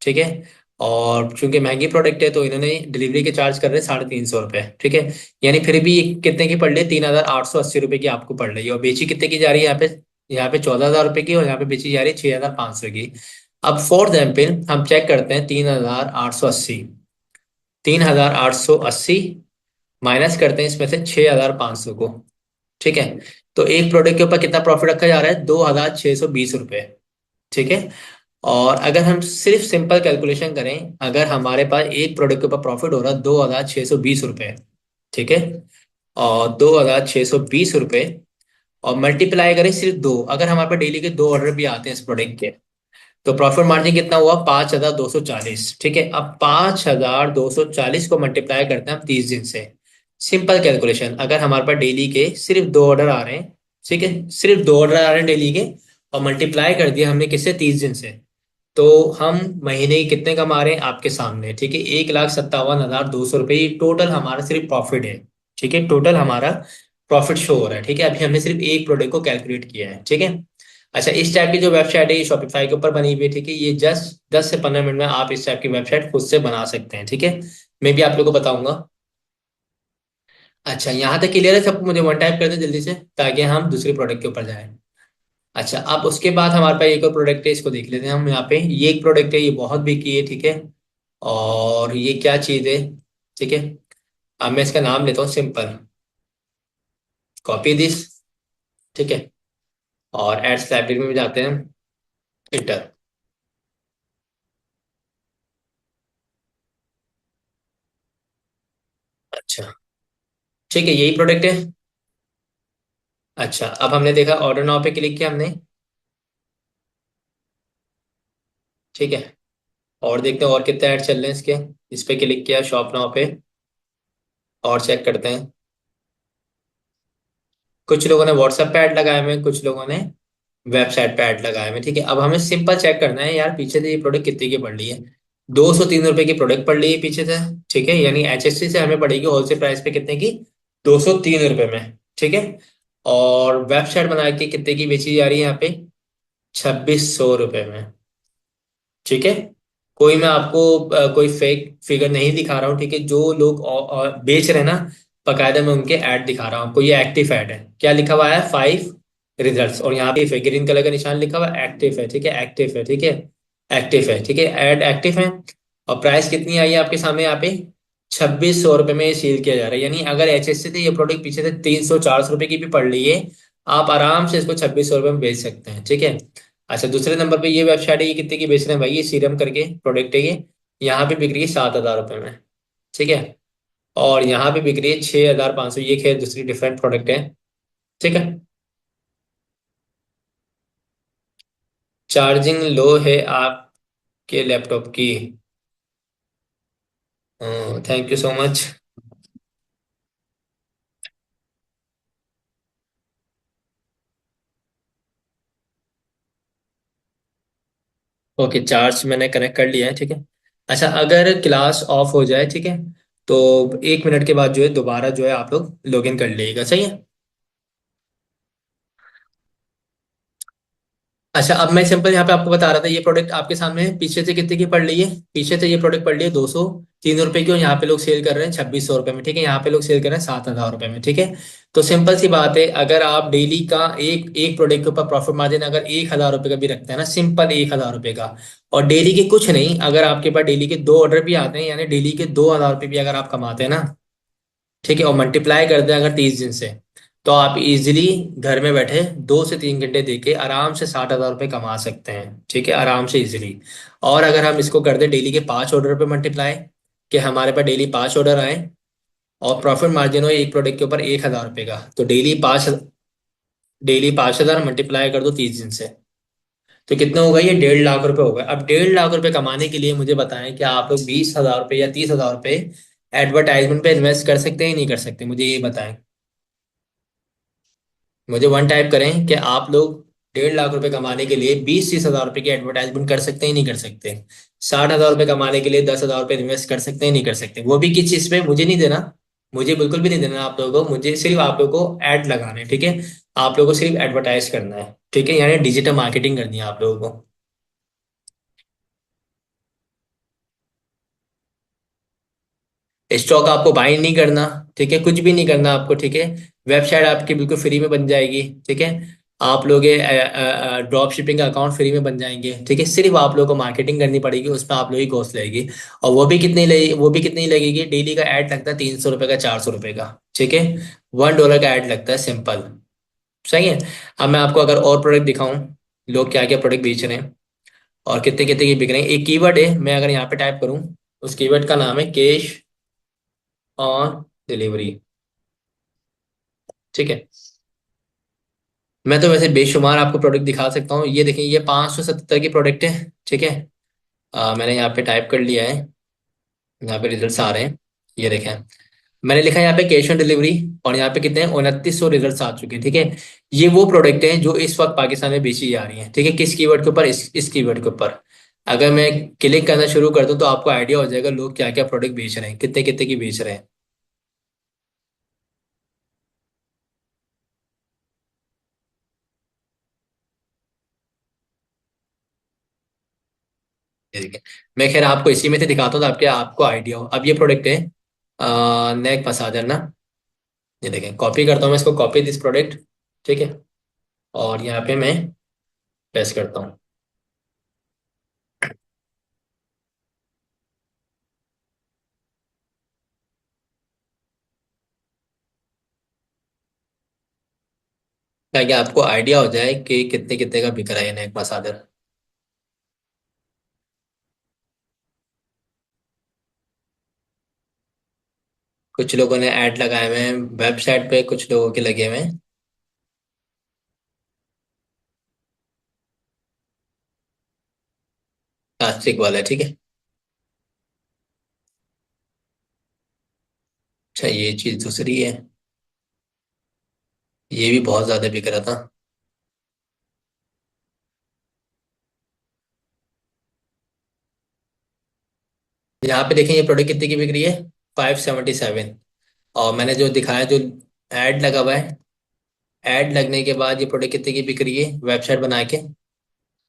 ठीक है, और चूंकि महंगी प्रोडक्ट है तो इन्होंने डिलीवरी के चार्ज कर रहे हैं 350 रुपये। ठीक है, यानी फिर भी ये कितने की पड़ रही है, 3,880 रुपये की आपको पड़ रही है, और बेची कितने की जा रही है यहाँ पे, यहाँ पे 14,000 रुपये की, और यहाँ पे बेची जा रही है 6,500 की। अब फॉर एग्जाम्पल हम चेक करते हैं 3,880, 3,880 माइनस करते हैं इसमें से 6,500 को। ठीक है, तो एक प्रोडक्ट के ऊपर कितना प्रॉफिट रखा जा रहा है, 2,620 रुपये। ठीक है, और अगर हम सिर्फ सिंपल कैलकुलेशन करें, अगर हमारे पास एक प्रोडक्ट के ऊपर प्रॉफिट हो रहा है 2,620 रुपये। ठीक है, और 2,620 रुपये और मल्टीप्लाई करें सिर्फ दो, अगर हमारे पास डेली के दो ऑर्डर भी आते हैं इस प्रोडक्ट के, तो प्रॉफिट मार्जिन कितना हुआ, 5,240। ठीक है, अब 5,240 को मल्टीप्लाई करते हैं हम 30 दिन से। सिंपल कैलकुलेशन, अगर हमारे पास डेली के सिर्फ दो ऑर्डर आ रहे हैं, ठीक है, सिर्फ दो ऑर्डर आ रहे हैं डेली के, और मल्टीप्लाई कर दिया हमने किससे, 30 दिन से, तो हम महीने की कितने कमा रहे हैं आपके सामने। ठीक है, 1,57,200 रुपये टोटल हमारा सिर्फ प्रॉफिट है। ठीक है, टोटल हमारा प्रॉफिट शो हो रहा है। ठीक है, अभी हमने सिर्फ एक प्रोडक्ट को कैलकुलेट किया है। ठीक है, अच्छा, इस टाइप की जो वेबसाइट है ये शॉपिफाई के ऊपर बनी हुई है। ठीक है, ये जस्ट 10 से 15 मिनट में आप इस टाइप की वेबसाइट खुद से बना सकते हैं। ठीक है, मैं भी आप लोग को बताऊंगा। अच्छा, यहाँ तक क्लियर है सब, मुझे वन टाइप कर दे जल्दी से ताकि हम दूसरे प्रोडक्ट के ऊपर जाएं। अच्छा, अब उसके बाद हमारे पास एक और प्रोडक्ट है, इसको देख लेते हैं हम। यहाँ पे ये एक प्रोडक्ट है, ये बहुत बिकी है। ठीक है, और ये क्या चीज़ है, ठीक है, अब मैं इसका नाम लेता हूँ सिंपल, कॉपी दिस। ठीक है, और एड्स लाइब्रेरी में भी जाते हैं, इंटर। अच्छा, ठीक है, यही प्रोडक्ट है। अच्छा, अब हमने देखा ऑर्डर नाउ पे क्लिक किया हमने। ठीक है, और देखते हैं और कितने ऐड चल रहे हैं इसके। इस पे क्लिक किया शॉप नाउ पे, और चेक करते हैं। कुछ लोगों ने व्हाट्सएप पे ऐड लगाए हुए हैं, कुछ लोगों ने वेबसाइट पे ऐड लगाए हुए हैं। ठीक है, अब हमें सिंपल चेक करना है यार पीछे से ये प्रोडक्ट कितने की पड़ रही है। 203 रुपए की प्रोडक्ट पड़ रही है पीछे से। ठीक है, यानी एचएससी से हमें पड़ेगी होलसेल प्राइस पे कितने की, 203 रुपए में। ठीक है, और वेबसाइट बना के कितने की बेची जा रही है यहाँ पे, 2,600 रुपये में। ठीक है, कोई मैं आपको कोई फेक फिगर नहीं दिखा रहा हूँ। ठीक है, जो लोग बेच रहे हैं ना, बकायदा मैं उनके ऐड दिखा रहा हूँ आपको। ये एक्टिव ऐड है, क्या लिखा हुआ है, 5 रिजल्ट्स, और यहाँ पे ग्रीन कलर का निशान लिखा हुआ है एक्टिव है। ठीक है, एक्टिव है। ठीक है, एक्टिव है। ठीक है, ऐड एक्टिव है, और प्राइस कितनी आई है आपके सामने यहाँ पे, 2,600 रुपये में सेल किया जा रहा है। यानी अगर एचएससी से ये प्रोडक्ट पीछे से 300-400 रुपये की भी पड़ रही है, आप आराम से इसको 2,600 रुपये में बेच सकते हैं। ठीक है, अच्छा, दूसरे नंबर पे ये वेबसाइट है, ये कितने की बेच रहे हैं भाई, ये सीरम करके प्रोडक्ट है ये, यहाँ पे बिक रही है 7,000 रुपये में। ठीक है, और यहाँ पे बिक रही है 6,500, ये खैर दूसरी डिफरेंट प्रोडक्ट है। ठीक है, चार्जिंग लो है आपके लैपटॉप की, thank you so much. Okay, charge मैंने कनेक्ट कर लिया है, ठीक है। अच्छा, अगर क्लास ऑफ हो जाए, ठीक है, तो 1 मिनट के बाद जो है दोबारा जो है आप लोग लॉगिन कर लीजिएगा, सही है। अच्छा, अब मैं सिंपल यहाँ पे आपको बता रहा था, ये प्रोडक्ट आपके सामने है, पीछे से कितने की पड़ रही है, पीछे से ये प्रोडक्ट पड़ रही है 203 रुपए की, और यहाँ पे लोग सेल कर रहे हैं 2600 रुपए में, ठीक है। यहाँ पे लोग सेल कर रहे हैं 7000 रुपए में, ठीक है। तो सिंपल सी बात है, अगर आप डेली का एक एक प्रोडक्ट के ऊपर प्रॉफिट मार्जिन अगर 1000 रुपए का भी रखते हैं ना, सिंपल 1000 रुपए का, और डेली के कुछ नहीं, अगर आपके पास डेली के 2 ऑर्डर भी आते हैं, यानी डेली के 2000 रुपये भी अगर आप कमाते हैं ना, ठीक है, और मल्टीप्लाई कर दें अगर 30 दिन से, तो आप इजीली घर में बैठे 2 से 3 घंटे दे के आराम से 60,000 रुपये कमा सकते हैं, ठीक है, आराम से इजीली। और अगर हम इसको कर दें डेली के 5 ऑर्डर पे मल्टीप्लाई, कि हमारे पास डेली 5 ऑर्डर आए, और प्रॉफिट मार्जिन हो एक प्रोडक्ट के ऊपर 1000 रुपये का, तो डेली 5,000 मल्टीप्लाई कर दो 30 दिन से, तो कितना होगा, ये 1.5 लाख रुपए होगा। अब 1.5 लाख रुपए कमाने के लिए मुझे बताएं कि आप लोग 20,000 रुपये या 30,000 रुपये एडवर्टाइजमेंट पे इन्वेस्ट कर सकते हैं या नहीं कर सकते, मुझे ये बताएं। मुझे वन टाइप करें कि आप लोग 1.5 लाख रुपए कमाने के लिए 20-30 हजार रुपए की एडवर्टाइजमेंट कर सकते हैं नहीं कर सकते। 60,000 रुपए कमाने के लिए 10,000 रुपए इन्वेस्ट कर सकते हैं नहीं कर सकते, वो भी किस चीज पे, मुझे नहीं देना, मुझे बिल्कुल भी नहीं देना आप लोगों को, मुझे सिर्फ आप लोगों को ऐड लगाना है, ठीक है। आप लोगों को सिर्फ एडवर्टाइज करना है, ठीक है, यानी डिजिटल मार्केटिंग करनी है आप लोगों को। स्टॉक आपको बाई नहीं करना, ठीक है, कुछ भी नहीं करना आपको, ठीक है। वेबसाइट आपकी बिल्कुल फ्री में बन जाएगी, ठीक है। आप लोग ड्रॉप शिपिंग का अकाउंट फ्री में बन जाएंगे, ठीक है। सिर्फ आप लोगों को मार्केटिंग करनी पड़ेगी, उसमें आप लोगों की कॉस्ट लगेगी। और वो भी कितनी लगेगी, डेली का ऐड लगता है 300 रुपये का, 400 रुपये का, ठीक है। $1 का ऐड लगता है, सिंपल, सही है। अब मैं आपको अगर और प्रोडक्ट दिखाऊं, लोग क्या क्या प्रोडक्ट बेच रहे हैं और कितने कितने की बिक रहे हैं, एक कीवर्ड है, मैं अगर यहाँ पे टाइप करूँ, उस कीवर्ड का नाम है कैश ऑन डिलीवरी, ठीक है। मैं तो वैसे बेशुमार आपको प्रोडक्ट दिखा सकता हूँ, ये देखें, ये 577 की प्रोडक्ट है, ठीक है। मैंने यहाँ पे टाइप कर लिया है, यहाँ पे रिजल्ट्स आ रहे हैं, ये देखें, मैंने लिखा है यहाँ पे कैश ऑन डिलीवरी, और यहाँ पे कितने हैं, 2900 रिजल्ट्स आ चुके हैं, ठीक है। ये वो प्रोडक्ट हैं जो इस वक्त पाकिस्तान में बेची जा रही हैं, ठीक है, किस कीवर्ड के ऊपर, इस कीवर्ड के ऊपर। अगर मैं क्लिक करना शुरू कर दूँ तो आपको आइडिया हो जाएगा लोग क्या क्या प्रोडक्ट बेच रहे हैं, कितने कितने की बेच रहे हैं। ये देखिए, मैं खैर आपको इसी में से दिखाता हूँ ताकि आपको आइडिया हो। अब ये प्रोडक्ट है नेक मसाजर ना, ये देखें, कॉपी करता हूँ मैं इसको, कॉपी दिस प्रोडक्ट, ठीक है, और यहाँ पे मैं पेस्ट करता हूँ। ताकि आपको आइडिया हो जाए कि कितने कितने का बिक रहा है नेक मसाजर। कुछ लोगों ने ऐड लगाए हुए हैं वेबसाइट पे, कुछ लोगों के लगे हुए हैं प्लास्टिक वाला, ठीक है। अच्छा, ये चीज दूसरी है, ये भी बहुत ज्यादा बिक रहा था। यहाँ पे देखें ये प्रोडक्ट कितने की बिक रही है, 577। और मैंने जो दिखाया, जो ऐड लगा हुआ है, ऐड लगने के बाद ये प्रोडक्ट कितने की बिक रही है वेबसाइट बना के,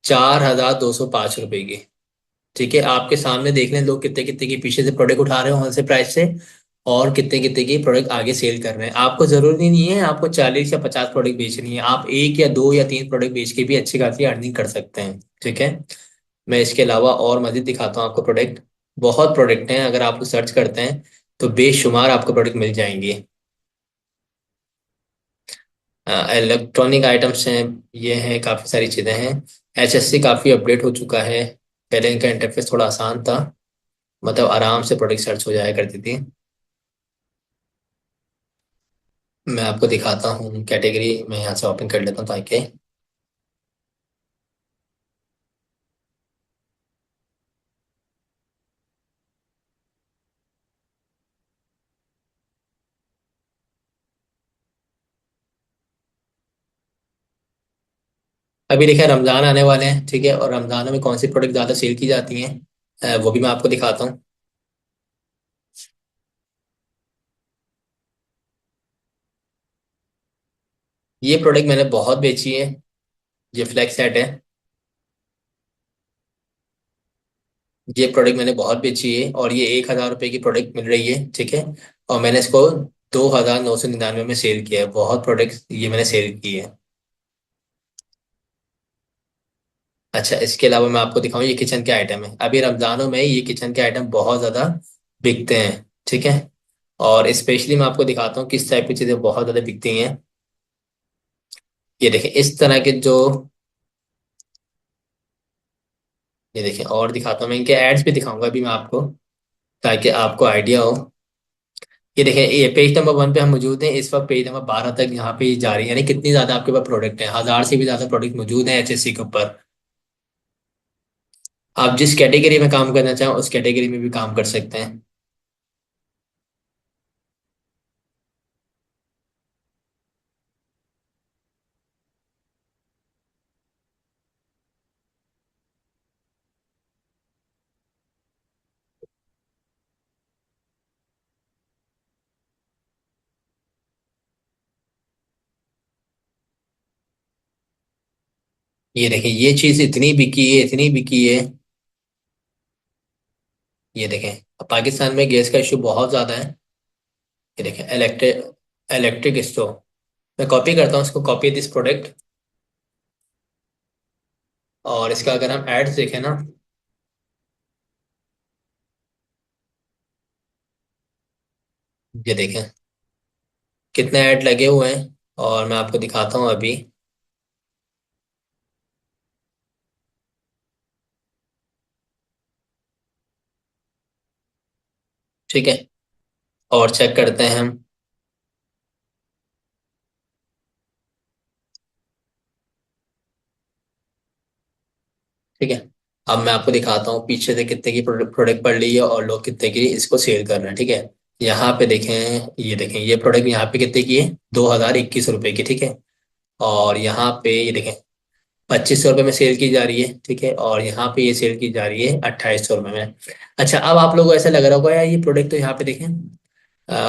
4,205 रुपए की, ठीक है। आपके सामने देख लें लोग कितने कितने की पीछे से प्रोडक्ट उठा रहे हो होलसेल प्राइस से, और कितने कितने की प्रोडक्ट आगे सेल कर रहे हैं। आपको जरूरी नहीं है आपको 40 या 50 प्रोडक्ट बेचनी है, आप एक या दो या तीन प्रोडक्ट बेच के भी अच्छी खासी अर्निंग कर सकते हैं, ठीक है। मैं इसके अलावा और मजीद दिखाता हूँ आपको प्रोडक्ट, बहुत प्रोडक्ट हैं, अगर आप सर्च करते हैं तो बेशुमार आपको प्रोडक्ट मिल जाएंगे। इलेक्ट्रॉनिक आइटम्स हैं, ये हैं, काफ़ी सारी चीज़ें हैं। HSC काफ़ी अपडेट हो चुका है, पहले इनका इंटरफेस थोड़ा आसान था, मतलब आराम से प्रोडक्ट सर्च हो जाया करती थी। मैं आपको दिखाता हूँ कैटेगरी, मैं यहाँ से ओपन कर लेता हूँ ताकि अभी देखिए रमजान आने वाले हैं, ठीक है, और रमजान में कौन सी प्रोडक्ट ज़्यादा सेल की जाती हैं, वो भी मैं आपको दिखाता हूँ। ये प्रोडक्ट मैंने बहुत बेची है। ये फ्लैक्स सेट है। ये प्रोडक्ट मैंने बहुत बेची है और ये 1,000 रुपये की प्रोडक्ट मिल रही है, ठीक है। और मैंने इसको 2,999 में सेल किया है। बहुत प्रोडक्ट ये मैंने सेल की है। अच्छा, इसके अलावा मैं आपको दिखाऊं, ये किचन के आइटम है। अभी रमजानों में ये किचन के आइटम बहुत ज़्यादा बिकते हैं, ठीक है। और स्पेशली मैं आपको दिखाता हूँ किस टाइप की चीज़ें बहुत ज़्यादा बिकती हैं। ये देखें इस तरह के जो, ये देखें, और दिखाता हूँ मैं, इनके एड्स भी दिखाऊंगा अभी मैं आपको, ताकि आपको आइडिया हो। ये देखें, ये पेज नंबर 1 पे हम मौजूद हैं इस वक्त। पेज नंबर 12 तक यहाँ पे जा रही है, यानी कितनी ज़्यादा आपके पास प्रोडक्ट है। 1,000 से भी ज़्यादा प्रोडक्ट मौजूद है HSC के ऊपर। आप जिस कैटेगरी में काम करना चाहें उस कैटेगरी में भी काम कर सकते हैं। ये देखें, ये चीज़ इतनी बिकी है, इतनी बिकी है। ये देखें, अब पाकिस्तान में गैस का इशू बहुत ज़्यादा है। ये देखें, इलेक्ट्रिक इलेक्ट्रिक स्टोव। मैं कॉपी करता हूँ इसको, कॉपी दिस प्रोडक्ट। और इसका अगर हम एड्स देखें ना, ये देखें कितने ऐड लगे हुए हैं। और मैं आपको दिखाता हूँ अभी, ठीक है। और चेक करते हैं हम, ठीक है। अब मैं आपको दिखाता हूँ पीछे से कितने की प्रोडक्ट पड़ रही है और लोग कितने की इसको सेल कर रहे हैं, ठीक है। यहाँ पे देखें, ये देखें, ये प्रोडक्ट यहाँ पे कितने की है, 2,021 रुपये की, ठीक है। और यहाँ पे ये देखें 2,500 रुपये में सेल की जा रही है, ठीक है। और यहाँ पे ये सेल की जा रही है 2,800 रुपये में। अच्छा, अब आप लोगों को ऐसा लग रहा होगा यार ये प्रोडक्ट तो यहाँ पे देखें,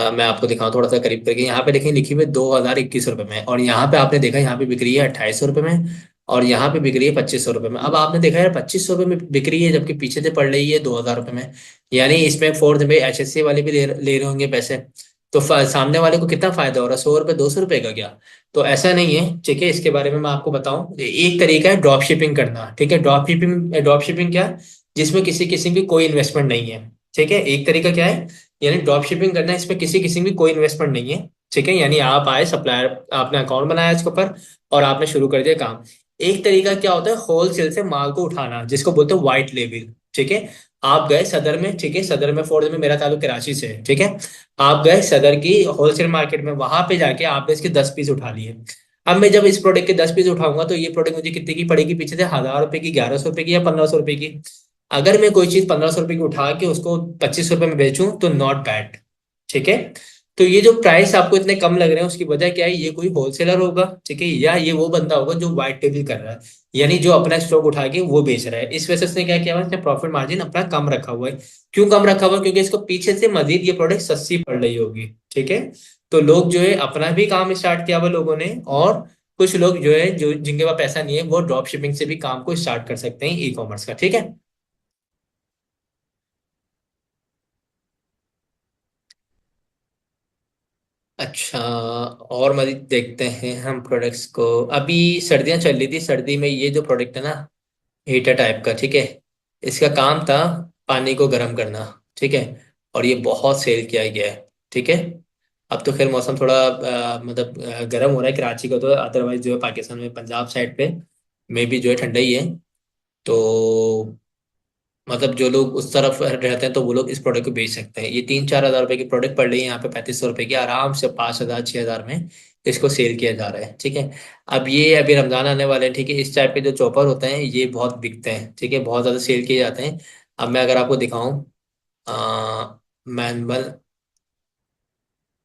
मैं आपको दिखाऊं थोड़ा सा करीब करके। यहाँ पे देखें लिखी हुई 2,021 रुपये में, और यहाँ पे आपने देखा यहाँ पे बिक रही है 2,800 रुपये में। और यहाँ पे बिक रही है 2,500 रुपये में। अब आपने देखा यार 2,500 रुपये में बिक रही है, जबकि पीछे से पड़ रही है 2,000 रुपये में। यानी इसमें फोर्थ में HSC वाले भी ले रहे होंगे पैसे। तो सामने वाले को कितना फायदा हो रहा है, 100 रुपये 200 रुपये का क्या। तो ऐसा नहीं है, ठीक है। इसके बारे में मैं आपको बताऊं, एक तरीका है ड्रॉप शिपिंग करना, ठीक है। ड्रॉप शिपिंग क्या है, जिसमें किसी किस्म की कोई इन्वेस्टमेंट नहीं है, ठीक है। एक तरीका क्या है, यानी ड्रॉप शिपिंग करना है, इसमें किसी किस्म की कोई इन्वेस्टमेंट नहीं है, ठीक है। यानी आप आए सप्लायर, आपने अकाउंट बनाया इसके ऊपर और आपने शुरू कर दिया काम। एक तरीका क्या होता है, होलसेल से माल को उठाना, जिसको बोलते हैं व्हाइट लेबल, ठीक है। आप गए सदर में, ठीक है, सदर में फोर्थ में, मेरा ताल्लुक कराची से है, ठीक है। आप गए सदर की होलसेल मार्केट में, वहां पे जाके आपने इसके 10 पीस उठा लिए। अब मैं जब इस प्रोडक्ट के 10 पीस उठाऊंगा तो ये प्रोडक्ट मुझे कितने की पड़ेगी पीछे से, 1,000 रुपए की, 1,100 रुपए की, या 1,500 रुपए की। अगर मैं कोई चीज 1,500 रुपए की उठा के उसको 25 रुपए में बेचूं तो नॉट बैड, ठीक है। तो ये जो प्राइस आपको इतने कम लग रहे हैं उसकी वजह क्या है, ये कोई होलसेलर होगा, ठीक है, या ये वो बंदा होगा जो व्हाइट टेबल कर रहा है, यानी जो अपना स्टॉक उठा के वो बेच रहा है। इस वजह से उसने क्या किया हुआ है, इसने प्रॉफिट मार्जिन अपना कम रखा हुआ है। क्यों कम रखा हुआ है, क्योंकि इसको पीछे से मजीद ये प्रोडक्ट सस्ती पड़ रही होगी, ठीक है। तो लोग जो है अपना भी काम स्टार्ट किया हुआ लोगों ने, और कुछ लोग जो है, जो जिनके पास पैसा नहीं है, वो ड्रॉप शिपिंग से भी काम को स्टार्ट कर सकते हैं, ई कॉमर्स का, ठीक है। अच्छा, और मजीद देखते हैं हम प्रोडक्ट्स को। अभी सर्दियां चल रही थी, सर्दी में ये जो प्रोडक्ट है ना, हीटर टाइप का, ठीक है। इसका काम था पानी को गर्म करना, ठीक है। और ये बहुत सेल किया गया है, ठीक है। अब तो खैर मौसम थोड़ा मतलब गर्म हो रहा है कराची का, तो अदरवाइज जो है पाकिस्तान में पंजाब साइड पे में भी जो है ठंडा ही है। तो मतलब जो लोग उस तरफ रहते हैं तो वो लोग इस प्रोडक्ट को बेच सकते हैं। ये 3-4 हज़ार रुपए की प्रोडक्ट पड़ रही है यहाँ पे, 3,500 रुपए की, आराम से 5,000-6,000 में इसको सेल किया जा रहा है, ठीक है। अब ये अभी रमजान आने वाले हैं, ठीक है। इस टाइप के जो चॉपर होते हैं ये बहुत बिकते हैं, ठीक है, बहुत ज़्यादा सेल किए जाते हैं। अब मैं अगर आपको दिखाऊं, मैनुअल,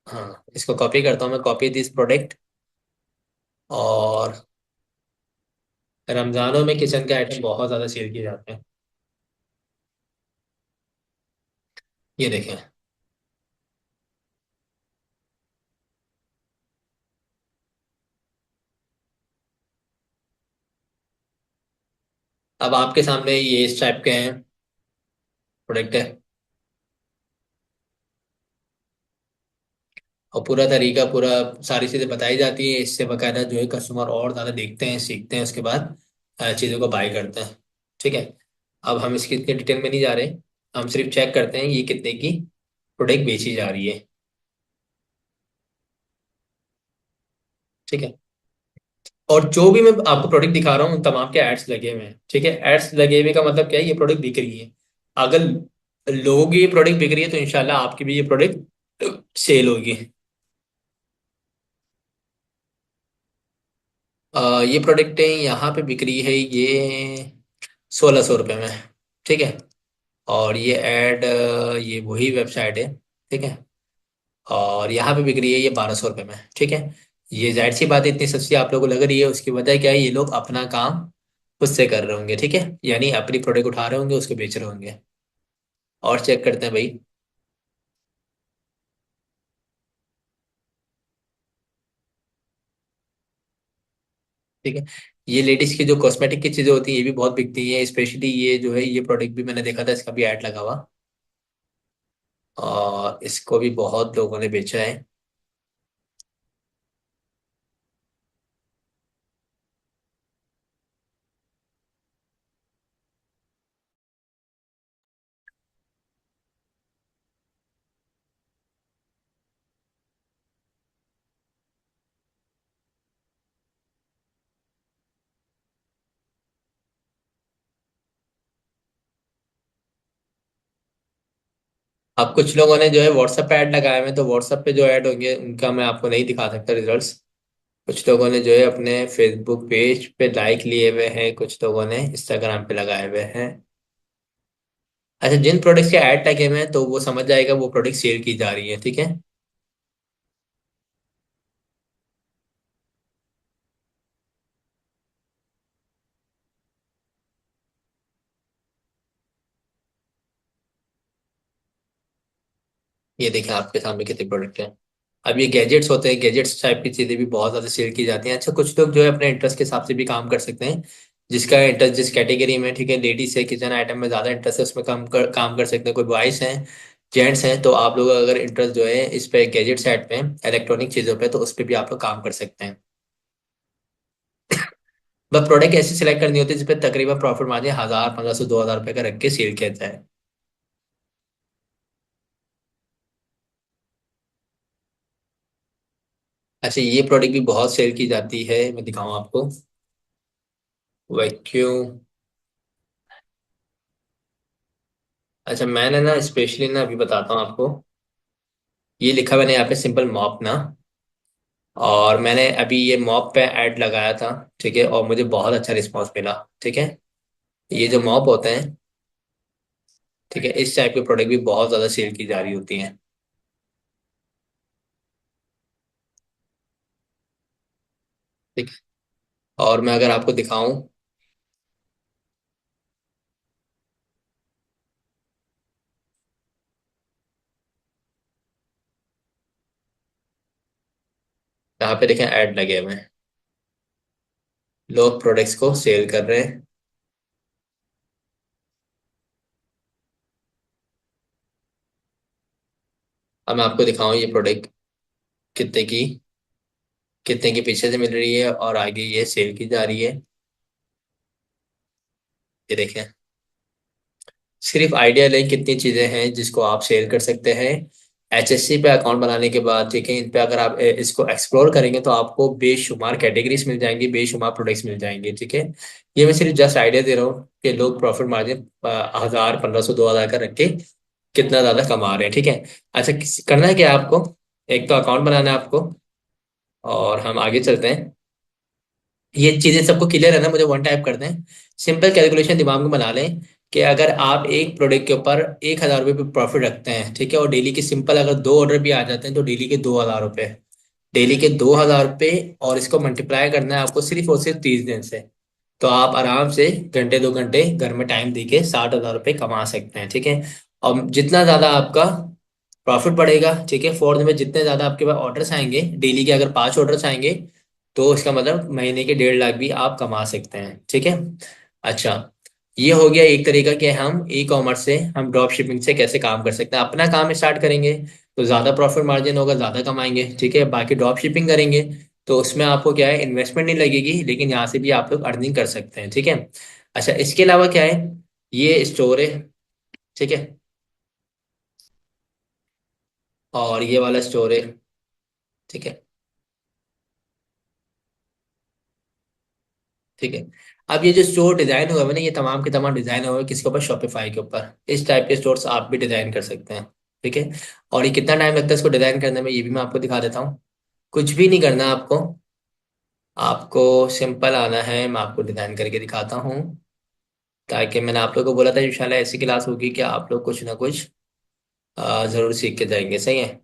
हाँ, इसको कॉपी करता हूँ मैं, कॉपी दिस प्रोडक्ट। और रमजानों में किचन के आइटम बहुत ज्यादा सेल किए जाते हैं। ये देखें। अब आपके सामने ये इस टाइप के हैं प्रोडक्ट है। और पूरा तरीका पूरा सारी चीजें बताई जाती है, इससे बकायदा जो है कस्टमर और ज्यादा देखते हैं, सीखते हैं, उसके बाद चीजों को बाय करते हैं। ठीक है। अब हम इसकी इतनी डिटेल में नहीं जा रहे, हम सिर्फ चेक करते हैं ये कितने की प्रोडक्ट बेची जा रही है। ठीक है। और जो भी मैं आपको प्रोडक्ट दिखा रहा हूँ उन तमाम के एड्स लगे हुए हैं। ठीक है। एड्स लगे हुए का मतलब क्या है, ये प्रोडक्ट बिक रही है। अगर लोगों की ये प्रोडक्ट बिक रही है तो इंशाल्लाह आपकी भी ये प्रोडक्ट सेल होगी। ये प्रोडक्ट यहाँ पे बिक रही है ये 1600 रुपये में। ठीक है। और ये ऐड ये वही वेबसाइट है। ठीक है। और यहाँ पे बिक रही है ये 1200 रुपये में। ठीक है। ये जाहिर सी बात है, इतनी सस्ती आप लोगों को लग रही है, उसकी वजह क्या है, ये लोग अपना काम खुद से कर रहे होंगे। ठीक है। यानी अपनी प्रोडक्ट उठा रहे होंगे, उसको बेच रहे होंगे। और चेक करते हैं भाई। ठीक है। ये लेडीज की जो कॉस्मेटिक की चीजें होती हैं ये भी बहुत बिकती हैं, स्पेशली ये जो है ये प्रोडक्ट भी मैंने देखा था, इसका भी ऐड लगा हुआ। और इसको भी बहुत लोगों ने बेचा है। अब कुछ लोगों ने जो है व्हाट्सएप पे ऐड लगाए हुए हैं, तो व्हाट्सएप पे जो ऐड होंगे उनका मैं आपको नहीं दिखा सकता रिजल्ट्स। कुछ लोगों ने जो है अपने फेसबुक पेज पे लाइक लिए हुए हैं, कुछ लोगों ने इंस्टाग्राम पे लगाए हुए हैं। अच्छा, जिन प्रोडक्ट्स के ऐड लगे हुए हैं तो वो समझ जाएगा वो प्रोडक्ट सेल की जा रही है। ठीक है। ये देखें आपके सामने कितने प्रोडक्ट हैं। अब ये गैजेट्स होते हैं, गैजेट्स टाइप की चीजें भी बहुत ज्यादा सेल की जाती हैं। अच्छा, कुछ लोग जो है अपने इंटरेस्ट के हिसाब से भी काम कर सकते हैं। जिसका इंटरेस्ट जिस कैटेगरी में, ठीक है, लेडीज है, किचन आइटम में ज्यादा इंटरेस्ट है, उसमें काम कर सकते हैं। कोई बॉयज हैं, जेंट्स हैं, तो आप लोग अगर इंटरेस्ट जो है इस पे गैजेट साइड पे, इलेक्ट्रॉनिक चीजों पे, तो उस पे भी आप लोग काम कर सकते हैं। बस प्रोडक्ट ऐसी सिलेक्ट करनी होती है जिसपे तकरीबन प्रॉफिट मार्जिन 1000, 1500, 2000 रुपए का रख के सेल किया जाए। अच्छा, ये प्रोडक्ट भी बहुत सेल की जाती है, मैं दिखाऊं आपको। वैक्यूम। अच्छा, मैंने ना स्पेशली ना अभी बताता हूँ आपको। ये लिखा मैंने यहाँ पे सिंपल मॉप ना। और मैंने अभी ये मॉप पे ऐड लगाया था। ठीक है। और मुझे बहुत अच्छा रिस्पांस मिला। ठीक है। ये जो मॉप होते हैं, ठीक है, इस टाइप के प्रोडक्ट भी बहुत ज़्यादा सेल की जा रही होती हैं। ठीक है। और मैं अगर आपको दिखाऊं, यहाँ पे देखें ऐड लगे हुए हैं, लोग प्रोडक्ट्स को सेल कर रहे हैं। अब मैं आपको दिखाऊं ये प्रोडक्ट कितने की कितने की पीछे से मिल रही है और आगे ये सेल की जा रही है। ये देखें। सिर्फ आइडिया लें कितनी चीजें हैं जिसको आप सेल कर सकते हैं। एचएससी पे अकाउंट बनाने के बाद, ठीक है, इन पे अगर आप इसको एक्सप्लोर करेंगे तो आपको बेशुमार कैटेगरीज मिल जाएंगी, बेशुमार प्रोडक्ट्स मिल जाएंगे। ठीक है। ये मैं सिर्फ जस्ट आइडिया दे रहा हूँ कि लोग प्रॉफिट मार्जिन 1000, 1500, 2000 का रख के कितना ज्यादा कमा रहे हैं। ठीक है। अच्छा, करना है क्या आपको, एक तो अकाउंट बनाना है आपको, और हम आगे चलते हैं। ये चीजें सबको क्लियर है ना, मुझे वन टाइप करते हैं। सिंपल कैलकुलेशन दिमाग में बना लें कि अगर आप एक प्रोडक्ट के ऊपर 1000 रुपये पे प्रॉफिट रखते हैं, ठीक है, और डेली के सिंपल अगर 2 ऑर्डर भी आ जाते हैं तो डेली के 2000 रुपये, डेली के 2000 रुपये, और इसको मल्टीप्लाई करना है आपको सिर्फ और सिर्फ 30 दिन से। तो आप आराम से घंटे 2 घंटे घर में टाइम देके 60,000 रुपये कमा सकते हैं, ठीक है। और जितना ज़्यादा आपका प्रॉफिट बढ़ेगा, ठीक है, फोर्थ में जितने ज़्यादा आपके पास ऑर्डर्स आएंगे, डेली के अगर 5 ऑर्डर्स आएंगे, तो इसका मतलब महीने के 1.5 लाख भी आप कमा सकते हैं, ठीक है। अच्छा, ये हो गया एक तरीका कि हम ई कॉमर्स से, हम ड्रॉप शिपिंग से कैसे काम कर सकते हैं। अपना काम स्टार्ट करेंगे तो ज़्यादा प्रॉफिट मार्जिन होगा, ज़्यादा कमाएंगे, ठीक है। बाकी ड्रॉप शिपिंग करेंगे तो उसमें आपको क्या है, इन्वेस्टमेंट नहीं लगेगी, लेकिन यहाँ से भी आप लोग अर्निंग कर सकते हैं, ठीक है। अच्छा, इसके अलावा क्या है, ये स्टोर है, ठीक है, और ये वाला स्टोर है, ठीक है, ठीक है। अब ये जो स्टोर डिजाइन हुआ है ना, ये तमाम के तमाम डिजाइन हुए हैं किसके ऊपर, शॉपिफाई के ऊपर। इस टाइप के स्टोर्स आप भी डिजाइन कर सकते हैं, ठीक है। और ये कितना टाइम लगता है इसको डिजाइन करने में, ये भी मैं आपको दिखा देता हूँ। कुछ भी नहीं करना आपको, आपको सिंपल आना है, मैं आपको डिजाइन करके दिखाता हूँ। ताकि मैंने आप लोगों को बोला था इंशाल्लाह ऐसी क्लास होगी कि आप लोग कुछ ना कुछ जरूर सीख के जाएंगे, सही है।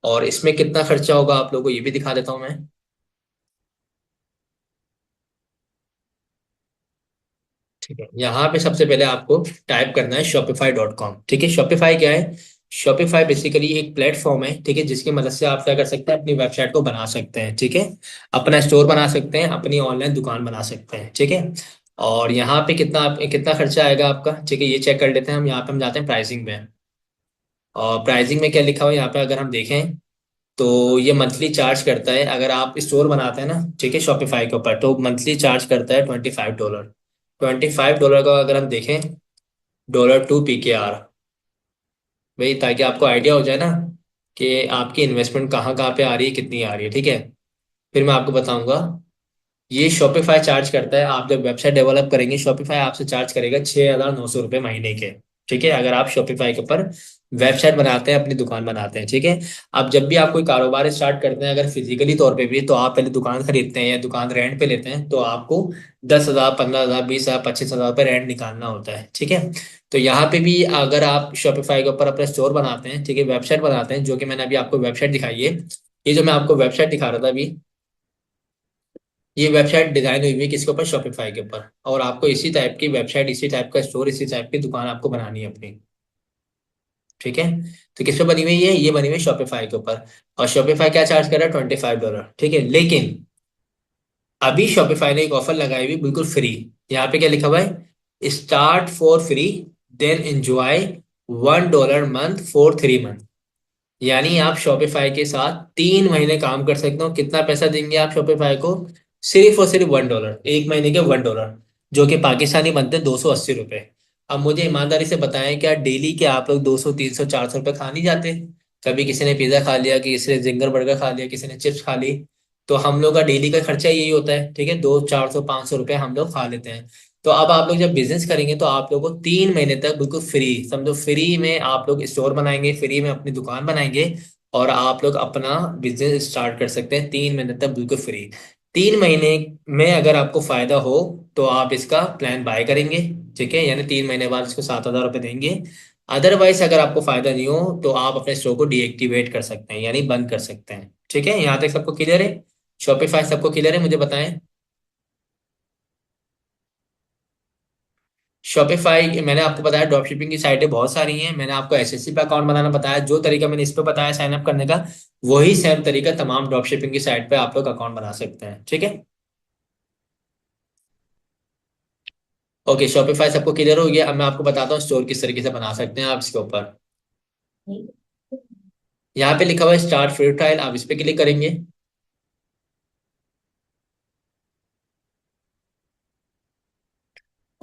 और इसमें कितना खर्चा होगा आप लोगों को ये भी दिखा देता हूँ मैं, ठीक है। यहाँ पे सबसे पहले आपको टाइप करना है shopify.com, ठीक है। शॉपिफाई क्या है, शॉपिफाई बेसिकली एक प्लेटफॉर्म है, ठीक है, जिसकी मदद से आप क्या कर सकते हैं, अपनी वेबसाइट को बना सकते हैं, ठीक है। अपना स्टोर बना सकते हैं, अपनी ऑनलाइन दुकान बना सकते हैं, ठीक है। और यहाँ पे कितना कितना खर्चा आएगा आपका, ठीक है, ये चेक कर लेते हैं हम। यहाँ पे हम जाते हैं प्राइसिंग में, और प्राइसिंग में क्या लिखा हुआ है यहाँ पे अगर हम देखें, तो ये मंथली चार्ज करता है। अगर आप स्टोर बनाते हैं ना, ठीक है, शॉपिफाई के ऊपर, तो मंथली चार्ज करता है $25। $25 का अगर हम देखें, $2 PKR, भाई, ताकि आपको आइडिया हो जाए ना कि आपकी इन्वेस्टमेंट कहाँ कहाँ पे आ रही है, कितनी आ रही है, ठीक है। फिर मैं आपको बताऊंगा। ये शॉपिफाई चार्ज करता है, आप जब वेबसाइट डेवलप करेंगे, शॉपिफाई आपसे चार्ज करेगा $6,900 महीने के, ठीक है, अगर आप शॉपिफाई के ऊपर वेबसाइट बनाते हैं, अपनी दुकान बनाते हैं, ठीक है। अब जब भी आप कोई कारोबार स्टार्ट करते हैं, अगर फिजिकली तौर पे भी, तो आप पहले दुकान खरीदते हैं या दुकान रेंट पे लेते हैं, तो आपको 10,000, 15,000, 20,000, 25,000 रुपये रेंट निकालना होता है, ठीक है। तो यहाँ पे भी अगर आप शॉपिफाई के ऊपर अपना स्टोर बनाते हैं, ठीक है, वेबसाइट बनाते हैं, जो कि मैंने अभी आपको वेबसाइट दिखाई है, ये जो मैं आपको वेबसाइट दिखा रहा था अभी, ये वेबसाइट डिजाइन हुई हुई है किसके ऊपर, शॉपिफाई के ऊपर। और आपको इसी टाइप की वेबसाइट, इसी टाइप का स्टोर, इसी टाइप की दुकान आपको बनानी है अपनी, ठीक है। तो किस पे बनी हुई है, ये बनी हुई है शॉपिफाई के ऊपर। और शॉपिफाई क्या चार्ज कर रहा है, $25, ठीक है। लेकिन अभी शॉपिफाई ने एक ऑफर लगाई हुई बिल्कुल फ्री। यहाँ पे क्या लिखा हुआ है, start for free, then enjoy $1 month for 3 month. यानी आप शॉपिफाई के साथ 3 महीने काम कर सकते हो। कितना पैसा देंगे आप शॉपिफाई को, सिर्फ और सिर्फ $1, एक महीने के $1, जो कि पाकिस्तानी बनते हैं ₹280। अब मुझे ईमानदारी से बताएं, क्या डेली के आप लोग 200, 300, ₹400 खा नहीं जाते। कभी किसी ने पिज्जा खा लिया, किसी ने जिंगर बर्गर खा लिया, किसी ने चिप्स खा ली। तो हम लोग का डेली का खर्चा यही होता है, ठीक है, 200, 400, 500 रुपये हम लोग खा लेते हैं। तो अब आप लोग जब बिजनेस करेंगे, तो आप लोग को 3 महीने तक बिल्कुल फ्री, समझो फ्री में आप लोग स्टोर बनाएंगे, फ्री में अपनी दुकान बनाएंगे, और आप लोग अपना बिजनेस स्टार्ट कर सकते हैं 3 महीने तक बिल्कुल फ्री। 3 महीने में अगर आपको फायदा हो, तो आप इसका प्लान बाय करेंगे, ठीक है, यानी 3 महीने बाद इसको $7,000 देंगे। अदरवाइज अगर आपको फायदा नहीं हो, तो आप अपने स्टोर को डीएक्टिवेट कर सकते हैं, यानी बंद कर सकते हैं, ठीक है। यहाँ तक सबको क्लियर है, शॉपिफाई सबको क्लियर है, मुझे बताएं। शॉपिफाई मैंने आपको बताया, ड्रॉप शिपिंग की साइटें बहुत सारी हैं। मैंने आपको एसएससी पे अकाउंट बनाना बताया, जो तरीका मैंने इस पे बताया साइन अप करने का, वही सेम तरीका तमाम ड्रॉप शिपिंग की साइट पे आप लोग अकाउंट बना सकते हैं, ठीक है। ओके, शॉपिफाई सबको क्लियर हो गया। अब मैं आपको बताता हूँ स्टोर किस तरीके से बना सकते हैं आप इसके ऊपर। यहाँ पे लिखा हुआ है स्टार्ट फ्री ट्रायल, आप इस पे क्लिक करेंगे।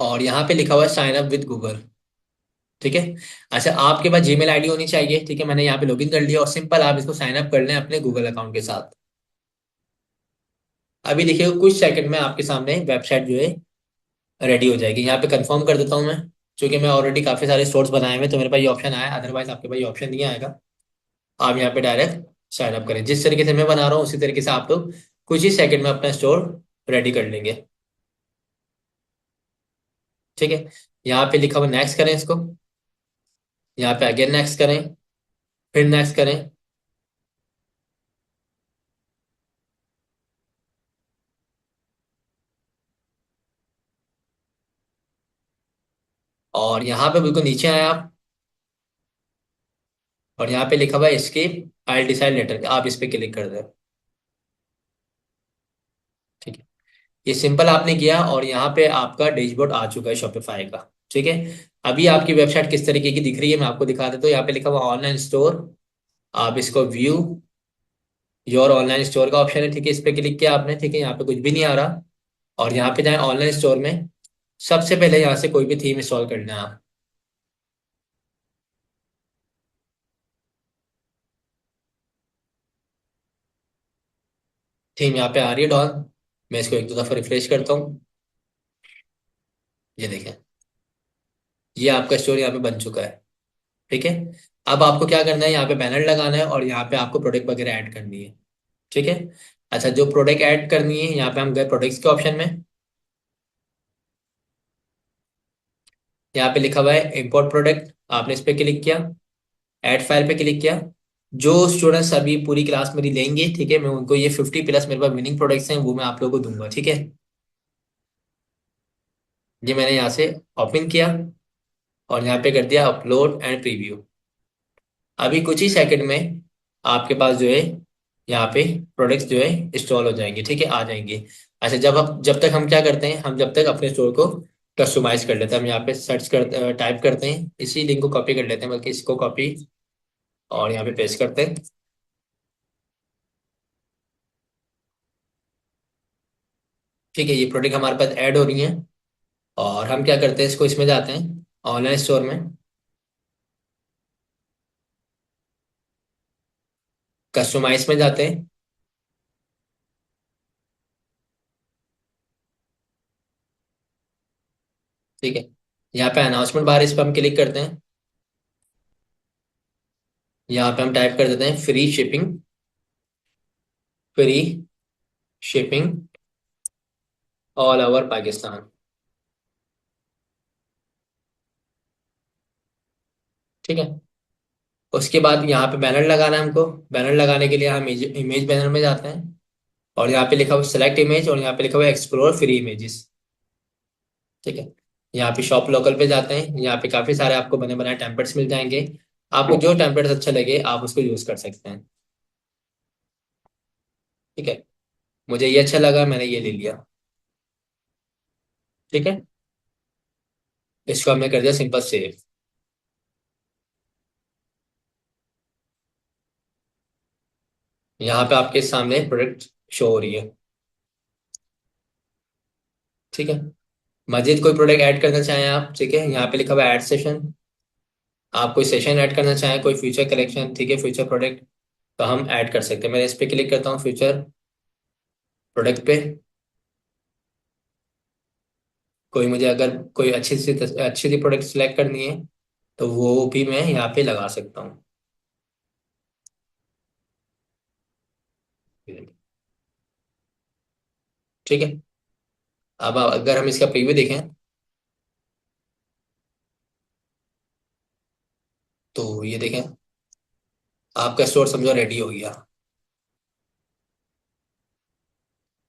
और यहाँ पे लिखा हुआ है साइन अप विद गूगल, ठीक है। अच्छा, आपके पास जीमेल आईडी होनी चाहिए, ठीक है, मैंने यहाँ पे लॉगिन कर लिया, और सिंपल आप इसको साइन अप कर लें अपने गूगल अकाउंट के साथ। अभी देखिए कुछ सेकंड में आपके सामने वेबसाइट जो है रेडी हो जाएगी। यहाँ पे कंफर्म कर देता हूँ मैं, क्योंकि मैं ऑलरेडी काफी सारे स्टोर्स बनाए हुए हैं, तो मेरे पास ये ऑप्शन आया, अदरवाइज आपके पास ये ऑप्शन नहीं आएगा। आप यहाँ पे डायरेक्ट साइन अप करें, जिस तरीके से मैं बना रहा हूँ उसी तरीके से आप लोग कुछ ही सेकंड में अपना स्टोर रेडी कर लेंगे, ठीक है। यहाँ पे लिखा हुआ नेक्स्ट करें इसको, यहाँ पे अगेन नेक्स्ट करें, फिर नेक्स्ट करें। और यहाँ पे बिल्कुल नीचे आए आप, और यहाँ पे लिखा हुआ है एस्केप आई डिसाइड लेटर, आप इस पे क्लिक कर दो। ठीक है, ये सिंपल आपने किया और यहाँ पे आपका डैशबोर्ड आ चुका है शॉपिफाई का। ठीक है, अभी आपकी वेबसाइट किस तरीके की दिख रही है मैं आपको दिखा देता हूँ। यहाँ पे लिखा हुआ ऑनलाइन स्टोर, आप इसको व्यू योर ऑनलाइन स्टोर का ऑप्शन है। ठीक है, इस पे क्लिक किया आपने। ठीक है, यहाँ पे कुछ भी नहीं आ रहा, और यहाँ पे जाए ऑनलाइन स्टोर में, सबसे पहले यहाँ से कोई भी थीम इंस्टॉल करना है आप। थीम यहाँ पे आ रही है डॉन, मैं इसको एक दो दफा रिफ्रेश करता हूँ। ये देखें, ये आपका स्टोर यहाँ पे बन चुका है। ठीक है, अब आपको क्या करना है, यहाँ पे बैनर लगाना है और यहाँ पे आपको प्रोडक्ट वगैरह ऐड करनी है। ठीक है, अच्छा जो प्रोडक्ट ऐड करनी है, यहाँ पे हम गए प्रोडक्ट्स के ऑप्शन में, यहाँ पे लिखा हुआ है इंपोर्ट प्रोडक्ट, आपने इस पे क्लिक किया, ऐड फाइल पे क्लिक किया। जो स्टूडेंट्स अभी पूरी क्लास मेरी लेंगे, ठीक है, मैं उनको ये 50 प्लस मेरे पास विनिंग प्रोडक्ट्स हैं वो मैं आप लोगों को दूंगा। ठीक है, ये मैंने यहाँ से ओपन किया और यहाँ पे कर दिया अपलोड एंड प्रीव्यू। अभी कुछ ही सेकंड में आपके पास जो है यहाँ पे प्रोडक्ट्स जो है इंस्टॉल हो जाएंगे। ठीक है, आ जाएंगे। अच्छा, जब तक हम क्या करते हैं, हम जब तक अपने स्टोर को कस्टमाइज कर लेते हैं, हम यहाँ पे सर्च कर टाइप करते हैं, इसी लिंक को कॉपी कर लेते हैं, बल्कि इसको कॉपी और यहाँ पे पेस्ट करते हैं। ठीक है, ये प्रोडक्ट हमारे पास ऐड हो रही हैं, और हम क्या करते हैं, इसको इसमें जाते हैं ऑनलाइन स्टोर में, कस्टमाइज में जाते हैं। ठीक है, यहाँ पे अनाउंसमेंट बार, इस पर हम क्लिक करते हैं। यहाँ पे हम टाइप कर देते हैं free shipping, free shipping all over Pakistan. ठीक है, उसके बाद यहाँ पे बैनर लगाना है हमको। बैनर लगाने के लिए हम इमेज बैनर में जाते हैं, और यहाँ पे लिखा हुआ सेलेक्ट इमेज, और यहाँ पे लिखा हुआ एक्सप्लोर फ्री इमेजेस। ठीक है, यहाँ पे शॉप लोकल पे जाते हैं, यहाँ पे काफी सारे आपको बने बनाए टेम्पलेट्स मिल जाएंगे। आपको जो टेम्पलेट्स अच्छा लगे आप उसको यूज कर सकते हैं। ठीक है, मुझे ये अच्छा लगा, मैंने ये ले लिया। ठीक है, इसको हमने कर दिया सिंपल सेव। यहाँ पे आपके सामने प्रोडक्ट शो हो रही है। ठीक है, मजीद कोई प्रोडक्ट ऐड करना चाहें आप, ठीक है, यहाँ पे लिखा हुआ ऐड सेशन, आप कोई सेशन ऐड करना चाहें, कोई फ्यूचर कलेक्शन, ठीक है, फ्यूचर प्रोडक्ट, तो हम ऐड कर सकते हैं। मैं इस पे क्लिक करता हूँ फ्यूचर प्रोडक्ट पे। कोई मुझे अगर कोई अच्छी सी प्रोडक्ट सिलेक्ट करनी है तो वो भी मैं यहाँ पे लगा सकता हूँ। ठीक है, अब अगर हम इसका प्रीव्यू देखें तो ये देखें, आपका स्टोर समझो रेडी हो गया।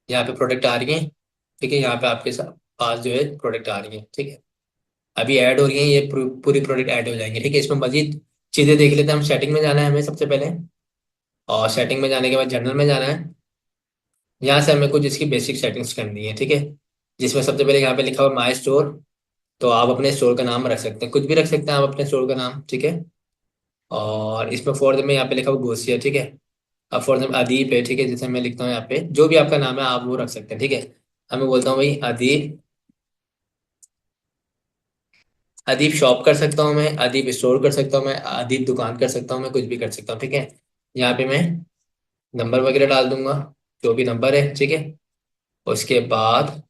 यहाँ पे प्रोडक्ट आ रही है। ठीक है, यहाँ पे आपके पास जो है प्रोडक्ट आ रही है। ठीक है, अभी ऐड हो रही है, ये पूरी प्रोडक्ट ऐड हो जाएंगे। ठीक है, इसमें मजीद चीज़ें देख लेते हैं। हम सेटिंग में जाना है हमें सबसे पहले, और सेटिंग में जाने के बाद जनरल में जाना है। यहाँ से हमें कुछ इसकी बेसिक सेटिंग्स करनी है। ठीक है, जिसमें सबसे पहले यहाँ पे लिखा हुआ माई स्टोर, तो आप अपने स्टोर का नाम रख सकते हैं, कुछ भी रख सकते हैं आप अपने स्टोर का नाम। ठीक है, और इसमें फोर्थ में यहाँ पे लिखा हुआ गोसिया। ठीक है, अब फोर्थ में अदीप है। ठीक है, जैसे मैं लिखता हूँ यहाँ पे जो भी आपका नाम है आप वो रख सकते हैं। ठीक है, अब मैं बोलता हूँ भाई अदीप, अदीप शॉप कर सकता हूँ मैं, अदीप स्टोर कर सकता हूँ मैं, अदीप दुकान कर सकता हूँ मैं, कुछ भी कर सकता हूँ। ठीक है, यहाँ पे मैं नंबर वगैरह डाल दूंगा, जो भी नंबर है। ठीक है, उसके बाद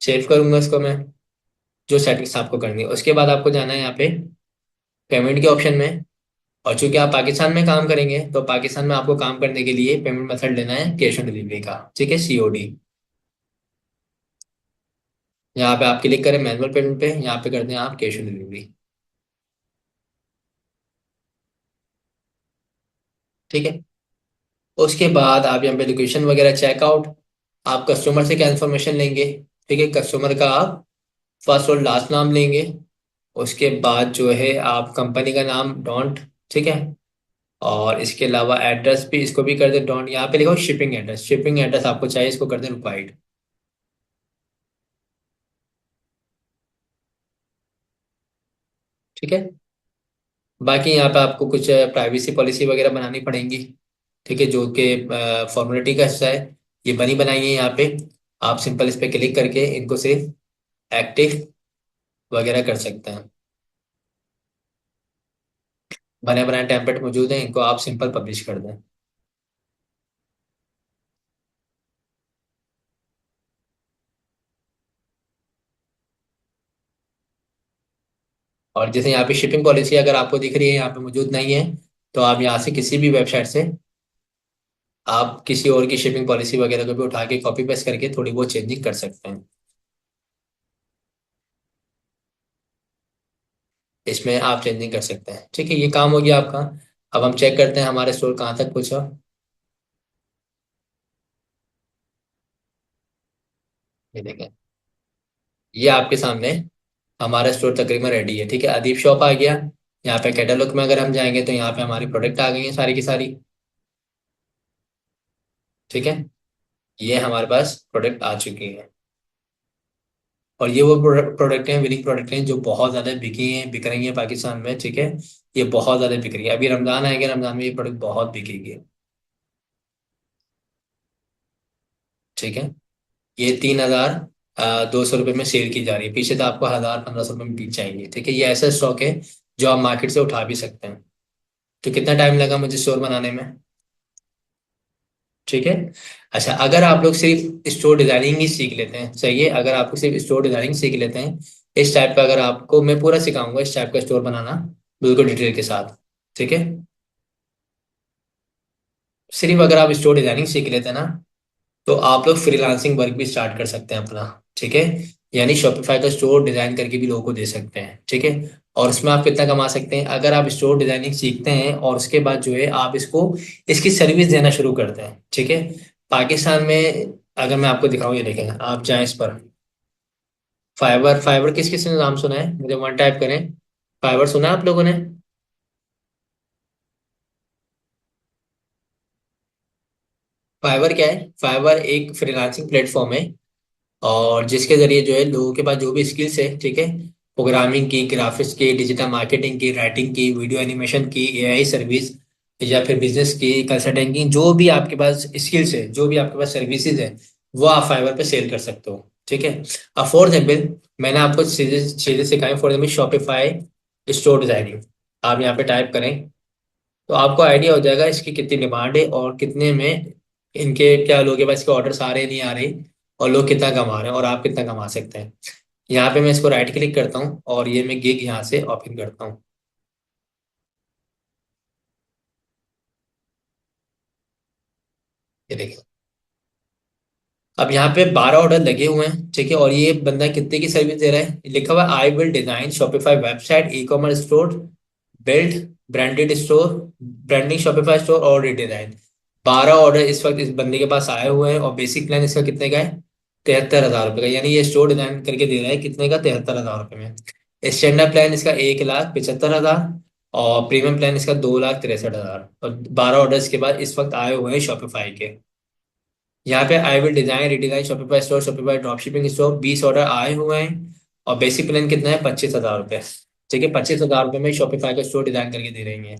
सेव करूंगा इसको मैं, जो सेटिंग्स आपको करनी है। उसके बाद आपको जाना है यहाँ पे पेमेंट के ऑप्शन में, और चूंकि आप पाकिस्तान में काम करेंगे तो पाकिस्तान में आपको काम करने के लिए पेमेंट मेथड लेना है कैश ऑन डिलीवरी का। ठीक है, सीओडी। यहाँ पे आप क्लिक करें मैनुअल पेमेंट पे, यहाँ पे कर दें आप कैश ऑन डिलीवरी। ठीक है, उसके बाद आप यहाँ पे लोकेशन वगैरह चेकआउट, आप कस्टमर से क्या इन्फॉर्मेशन लेंगे। ठीक है, कस्टमर का आप फर्स्ट और लास्ट नाम लेंगे। उसके बाद जो है आप कंपनी का नाम डोंट, ठीक है। और इसके अलावा एड्रेस भी, इसको भी कर दे डोंट। यहाँ पे लिखो शिपिंग एड्रेस, शिपिंग एड्रेस आपको चाहिए, इसको कर दे रिक्वायर्ड। ठीक है। बाकी यहाँ पे आपको कुछ प्राइवेसी पॉलिसी वगैरह बनानी पड़ेंगी, ठीक है, जो कि फॉर्मेलिटी का हिस्सा है। ये बनी बनाई है यहाँ पे। आप सिंपल इस पे क्लिक करके इनको सिर्फ एक्टिव वगैरह कर सकते हैं। बने बनाए टेम्पलेट मौजूद हैं, इनको आप सिंपल पब्लिश कर दें। और जैसे यहाँ पे शिपिंग पॉलिसी अगर आपको दिख रही है, यहाँ पे मौजूद नहीं है, तो आप यहाँ से किसी भी वेबसाइट से आप किसी और की शिपिंग पॉलिसी वगैरह को भी उठा के कॉपी पेस्ट करके थोड़ी बहुत चेंजिंग कर सकते हैं। इसमें आप चेंजिंग कर सकते हैं, ठीक है। ये काम हो गया आपका। अब हम चेक करते हैं हमारे स्टोर कहाँ तक पहुंचा। ये देखें, ये आपके सामने हमारा स्टोर तकरीबन रेडी है, ठीक है। अदीब शॉप आ गया। यहाँ पे कैटलॉग में अगर हम जाएंगे तो यहाँ पे हमारी प्रोडक्ट आ गई है सारी की सारी, ठीक है। ये हमारे पास प्रोडक्ट आ चुकी है। और ये वो प्रोडक्ट हैं, विनिंग प्रोडक्ट हैं, जो बहुत ज़्यादा बिकी हैं, बिक रही हैं पाकिस्तान में, ठीक है। ये बहुत ज़्यादा बिक रही है। अभी रमज़ान आएगा, रमज़ान में ये प्रोडक्ट बहुत बिकेगी, ठीक है। ये 3,200 रुपये में सेल की जा रही है। पीछे तो आपको 1,000 1,500 रुपये में बिक जाएंगे, ठीक है। ये ऐसा स्टॉक है जो आप मार्केट से उठा भी सकते हैं। तो कितना टाइम लगा मुझे स्टोर बनाने में, ठीक है। अच्छा, अगर आप लोग सिर्फ स्टोर डिजाइनिंग ही सीख लेते हैं, सही है, अगर आपको सिर्फ स्टोर डिजाइनिंग सीख लेते हैं, इस टाइप का, अगर आपको मैं पूरा सिखाऊंगा इस टाइप का स्टोर बनाना, बिल्कुल डिटेल के साथ, ठीक है। सिर्फ अगर आप स्टोर डिजाइनिंग सीख लेते हैं ना, तो आप लोग फ्रीलांसिंग वर्क भी स्टार्ट कर सकते हैं अपना, ठीक है। यानी शॉपिफाई का स्टोर डिजाइन करके भी लोगों को दे सकते हैं, ठीक है। और उसमें आप कितना कमा सकते हैं, अगर आप स्टोर डिजाइनिंग सीखते हैं और उसके बाद जो है आप इसको, इसकी सर्विस देना शुरू करते हैं, ठीक है। पाकिस्तान में अगर मैं आपको दिखाऊं, ये देखें, आप जाएं इस पर, फाइवर, फाइवर किस किस ने नाम सुना है, मुझे वन टाइप करें। फाइवर सुना है आप लोगों ने? फाइवर क्या है? फाइवर एक फ्रीलांसिंग प्लेटफॉर्म है, और जिसके जरिए जो है लोगों के पास जो भी स्किल्स है, ठीक है, प्रोग्रामिंग की, ग्राफिक्स की, डिजिटल मार्केटिंग की, राइटिंग की, वीडियो एनिमेशन की, एआई सर्विस, या फिर बिजनेस की, कंसल्टिंग की, जो भी आपके पास स्किल्स है, जो भी आपके पास सर्विसेज है, वो आप फाइवर पे सेल कर सकते हो, ठीक है। अब फॉर एग्जाम्पल, मैंने आपको चीजें चीजें सिखाई। For example Shopify store designing, आप यहाँ पे टाइप करें तो आपको आइडिया हो जाएगा इसकी कितनी डिमांड है और कितने में इनके, क्या लोगों के पास इसके ऑर्डर्स आ रहे हैं नहीं आ रहे, और लोग कितना कमा रहे हैं और आप कितना कमा सकते हैं। यहाँ पे मैं इसको राइट क्लिक करता हूँ और ये मैं गिग यहाँ से ओपन करता हूँ। ये देखिए, अब यहाँ पे 12 ऑर्डर लगे हुए हैं, ठीक है। और ये बंदा कितने की सर्विस दे रहा है, लिखा हुआ I will design Shopify website, e commerce store, build branded store, branding Shopify store और रिडिजाइन। 12 ऑर्डर इस वक्त इस बंदे के पास आए हुए हैं, और बेसिक प्लान इसका कितने का है, 73,000 रुपये का। यानी ये स्टोर डिजाइन करके दे रहा है कितने का, 73,000 रुपये में। स्टैंडर्ड प्लान इसका 1,75,000, और प्रीमियम प्लान इसका 2,63,000। और 12 ऑर्डर्स के बाद इस वक्त आए हुए हैं शॉपिफाई के। यहाँ पे I will design redesign Shopify store, Shopify drop shipping store, 20 order आए हुए हैं। और बेसिक प्लान कितना है, 25,000 रुपये, ठीक है। 25,000 रुपये में शॉपिफाई का स्टोर डिजाइन करके दे रही है।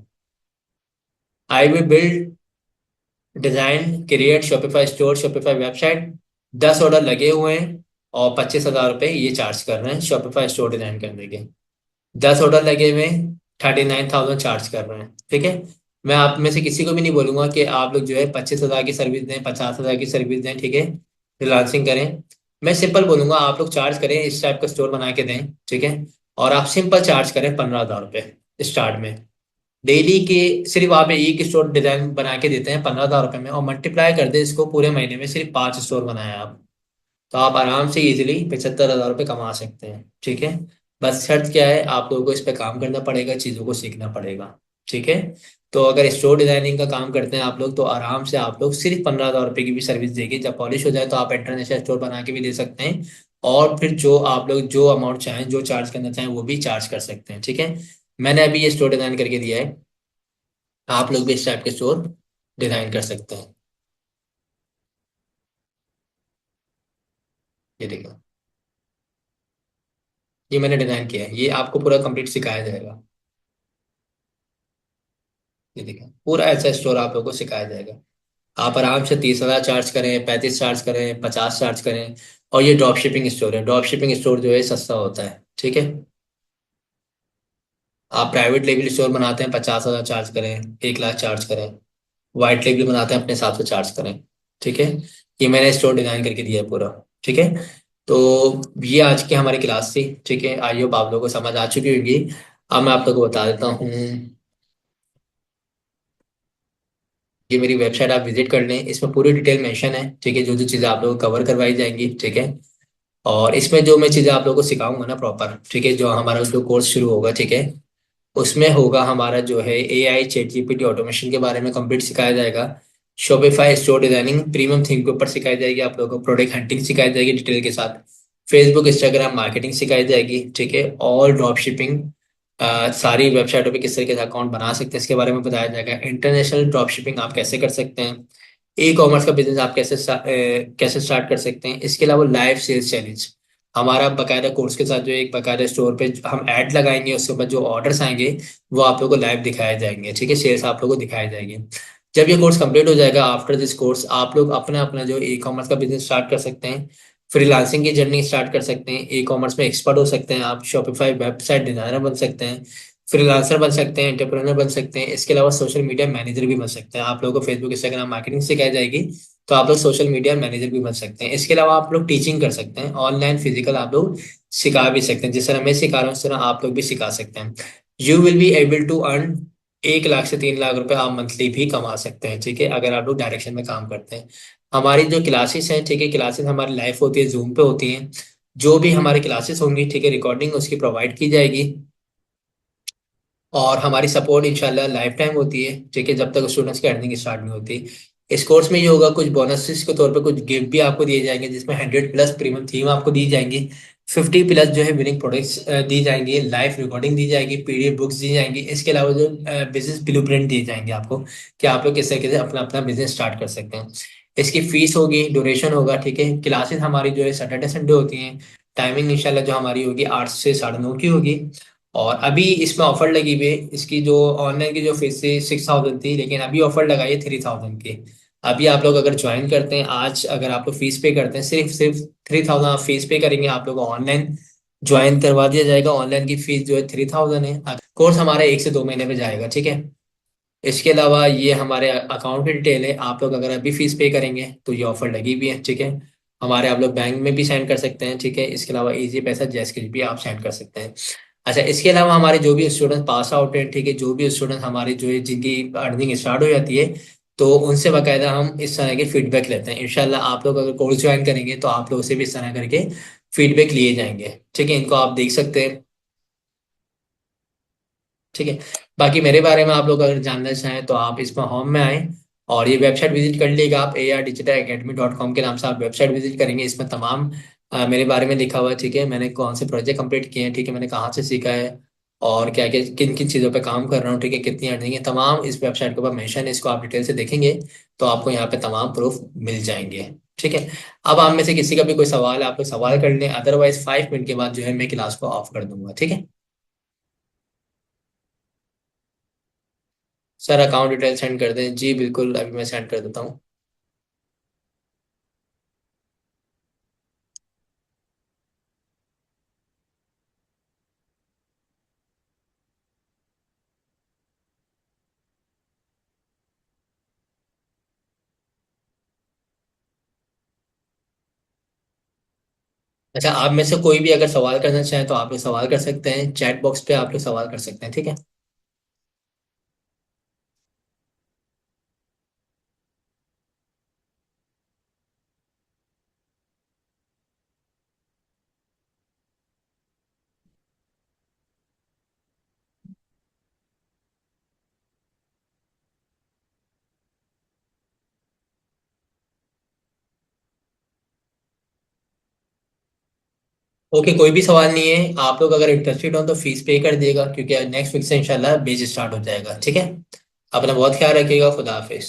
I will build design create Shopify store Shopify website, 10 order लगे हुए हैं, और 25,000 रुपये ये चार्ज कर रहे हैं शॉपिफाई स्टोर डिजाइन करने के। 10 ऑर्डर लगे हुए, 39,000 चार्ज कर रहे हैं, ठीक है। मैं आप में से किसी को भी नहीं बोलूंगा कि आप लोग जो है 25,000 की सर्विस दें, 50,000 की सर्विस दें, ठीक है, फ्रीलांसिंग करें। मैं सिंपल बोलूंगा, आप लोग चार्ज करें, इस टाइप का स्टोर बना के दें, ठीक है। और आप सिंपल चार्ज करें 15,000 रुपये स्टार्ट में, डेली के। सिर्फ आप एक स्टोर डिजाइन बना के देते हैं 15,000 रुपये में, और मल्टीप्लाई कर दे इसको पूरे महीने में, सिर्फ 5 स्टोर बनाए आप, तो आप आराम से इजीली 75,000 रुपये कमा सकते हैं, ठीक है। बस शर्त क्या है, आप लोगों को इस पे काम करना पड़ेगा, चीज़ों को सीखना पड़ेगा, ठीक है। तो अगर स्टोर डिजाइनिंग का काम करते हैं आप लोग, तो आराम से आप लोग सिर्फ 15,000 रुपये की भी सर्विस देंगे, जब पॉलिश हो जाए तो आप इंटरनेशनल स्टोर बना के भी दे सकते हैं, और फिर जो आप लोग जो अमाउंट चाहें, जो चार्ज करना चाहें, वो भी चार्ज कर सकते हैं। ठीक है, मैंने अभी ये स्टोर डिजाइन करके दिया है, आप लोग भी इस टाइप के स्टोर डिजाइन कर सकते हैं। ये देखो, ये मैंने डिजाइन किया है, ये आपको पूरा कंप्लीट सिखाया जाएगा। ये देखो, पूरा ऐसा स्टोर आप लोगों को सिखाया जाएगा। आप आराम से 30,000 चार्ज करें, 35 चार्ज करें, 50 चार्ज करें। और ये ड्रॉप शिपिंग स्टोर है, ड्रॉप शिपिंग स्टोर जो है सस्ता होता है। ठीक है, आप प्राइवेट लेबल स्टोर बनाते हैं, 50,000 चार्ज करें, 1 लाख चार्ज करें। वाइट लेबल बनाते हैं, अपने हिसाब से चार्ज करें। ठीक है, ये मैंने स्टोर डिजाइन करके दिया है पूरा। ठीक है, तो ये आज की हमारी क्लास थी। ठीक है, आई होप आप लोगों को समझ आ चुकी होगी। अब मैं आप लोगों को बता देता हूँ, ये मेरी वेबसाइट आप विजिट कर लें, इसमें पूरी डिटेल मेंशन है। ठीक है, जो जो चीज़ें आप लोगों को कवर करवाई जाएंगी। ठीक है, और इसमें जो मैं चीज़ें आप लोगों को सिखाऊंगा ना प्रॉपर, ठीक है, जो हमारा जो कोर्स शुरू होगा, ठीक है, उसमें होगा हमारा जो है AI चैट जीपीटी ऑटोमेशन के बारे में कंप्लीट सिखाया जाएगा। Shopify store designing premium theme के ऊपर सिखाई जाएगी, आप लोगों को प्रोडक्ट हंटिंग सिखाई जाएगी डिटेल के साथ। फेसबुक इंस्टाग्राम मार्केटिंग सिखाई जाएगी। ठीक है, और ड्रॉप शिपिंग, सारी वेबसाइटों पे किस तरीके से अकाउंट बना सकते हैं इसके बारे में बताया जाएगा। इंटरनेशनल ड्रॉप शिपिंग आप कैसे कर सकते हैं, ई कॉमर्स का बिजनेस आप कैसे स्टार्ट कर सकते हैं। इसके अलावा लाइव सेल्स चैलेंज, हमारा बकायदा कोर्स के साथ जो एक बकायदा स्टोर पे हम ऐड लगाएंगे, उसके बाद जो ऑर्डर्स आएंगे वो आप लोगों को लाइव दिखाए जाएंगे। ठीक है, सेल्स आप लोगों को दिखाए जाएंगे। जब ये कोर्स कंप्लीट हो जाएगा, आफ्टर दिस कोर्स आप लोग अपना अपना जो ई कॉमर्स का बिजनेस स्टार्ट कर सकते हैं, फ्रीलांसिंग की जर्नी स्टार्ट कर सकते हैं, ई कॉमर्स में एक्सपर्ट हो सकते हैं, आप शॉपिफाई वेबसाइट डिजाइनर बन सकते हैं, फ्रीलांसर बन सकते हैं, एंटरप्रेन्योर बन सकते हैं। इसके अलावा सोशल मीडिया मैनेजर भी बन सकते हैं, आप लोगों को फेसबुक इंस्टाग्राम मार्केटिंग सिखाई जाएगी, तो आप लोग सोशल मीडिया मैनेजर भी बन सकते हैं। इसके अलावा आप लोग टीचिंग कर सकते हैं, ऑनलाइन फिजिकल आप लोग सिखा भी सकते हैं, जिस तरह मैं सिखा रहा हूँ उस तरह आप लोग भी सिखा सकते हैं। You will be able to earn 1 lakh से 3 लाख रुपए आप मंथली भी कमा सकते हैं। ठीक है, अगर आप लोग डायरेक्शन में काम करते हैं। हमारी जो क्लासेस हैं, ठीक है, क्लासेस हमारी लाइव होती है, जूम पे होती हैं। जो भी हमारी क्लासेस होंगी, ठीक है, रिकॉर्डिंग उसकी प्रोवाइड की जाएगी। और हमारी सपोर्ट इंशाल्लाह लाइफ टाइम होती है। ठीक है, जब तक स्टूडेंट्स की अर्निंग स्टार्ट नहीं होती। इस कोर्स में ये होगा, कुछ बोनसेस के तौर पे कुछ गिफ्ट भी आपको दिए जाएंगे, जिसमें 100+ प्रीमियम थीम आपको दी जाएंगी, 50+ जो है विनिंग प्रोडक्ट्स दी जाएंगी, लाइव रिकॉर्डिंग दी जाएगी, PDF बुक्स दी जाएंगी। इसके अलावा जो बिजनेस ब्लूप्रिंट दिए जाएंगे आपको, कि आप लोग किस तरीके से अपना अपना बिजनेस स्टार्ट कर सकते हैं। इसकी फीस होगी, ड्यूरेशन होगा। ठीक है, क्लासेस हमारी जो है सैटरडे संडे होती हैं। टाइमिंग इंशाल्लाह जो हमारी होगी 8 से 9:30 की होगी। और अभी इसमें ऑफर लगी हुई है, इसकी जो ऑनलाइन की जो फीस थी 6,000 थी, लेकिन अभी ऑफर लगाई है 3,000 की। अभी आप लोग अगर ज्वाइन करते हैं आज, अगर आप लोग फीस पे करते हैं, सिर्फ सिर्फ 3,000 आप फीस पे करेंगे, आप लोग को ऑनलाइन ज्वाइन करवा दिया जाएगा। ऑनलाइन की फीस जो है 3,000 है। कोर्स हमारा 1 से 2 महीने में जाएगा। ठीक है, इसके अलावा ये हमारे अकाउंट की डिटेल है, आप लोग अगर अभी फीस पे करेंगे तो ये ऑफर लगी भी है। ठीक है, हमारे आप लोग बैंक में भी सेंड कर सकते हैं। ठीक है, इसके अलावा इजी पैसा जैस के भी आप सेंड कर सकते हैं। अच्छा, इसके अलावा हमारे जो भी स्टूडेंट पास आउट हैं, ठीक है, जो भी स्टूडेंट हमारे जो है जिनकी अर्निंग स्टार्ट हो जाती है, तो उनसे बाकायदा हम इस तरह के फीडबैक लेते हैं। इंशाल्लाह आप लोग अगर कोर्स ज्वाइन करेंगे तो आप लोगों से भी इस तरह करके फीडबैक लिए जाएंगे। ठीक है, इनको आप देख सकते हैं। ठीक है, बाकी मेरे बारे में आप लोग अगर जानना चाहें तो आप इसमें होम में आए और ये वेबसाइट विजिट कर लीजिएगा। आप ARDigitalAcademy.com के नाम से आप वेबसाइट विजिट करेंगे, इसमें तमाम मेरे बारे में लिखा हुआ है। ठीक है, मैंने कौन से प्रोजेक्ट कंप्लीट किए हैं, ठीक है, मैंने कहाँ से सीखा है, और क्या क्या किन किन चीज़ों पे काम कर रहा हूँ, ठीक है, कितनी अर्निंग है, तमाम इस वेबसाइट के ऊपर मेंशन है। इसको आप डिटेल से देखेंगे तो आपको यहाँ पे तमाम प्रूफ मिल जाएंगे। ठीक है, अब आप में से किसी का भी कोई सवाल है, आप लोग सवाल कर लें, अदरवाइज 5 मिनट के बाद जो है मैं क्लास को ऑफ कर दूंगा। ठीक है सर, अकाउंट डिटेल सेंड कर दें। जी बिल्कुल, अभी मैं सेंड कर देता हूँ। अच्छा, आप में से कोई भी अगर सवाल करना चाहें तो आप लोग सवाल कर सकते हैं, चैट बॉक्स पे आप लोग सवाल कर सकते हैं। ठीक है, ओके, कोई भी सवाल नहीं है। आप लोग अगर इंटरेस्टेड हो तो फीस पे कर दिएगा, क्योंकि नेक्स्ट वीक से इंशाल्लाह बेच स्टार्ट हो जाएगा। ठीक है, अपना बहुत ख्याल रखिएगा। खुदा हाफिज।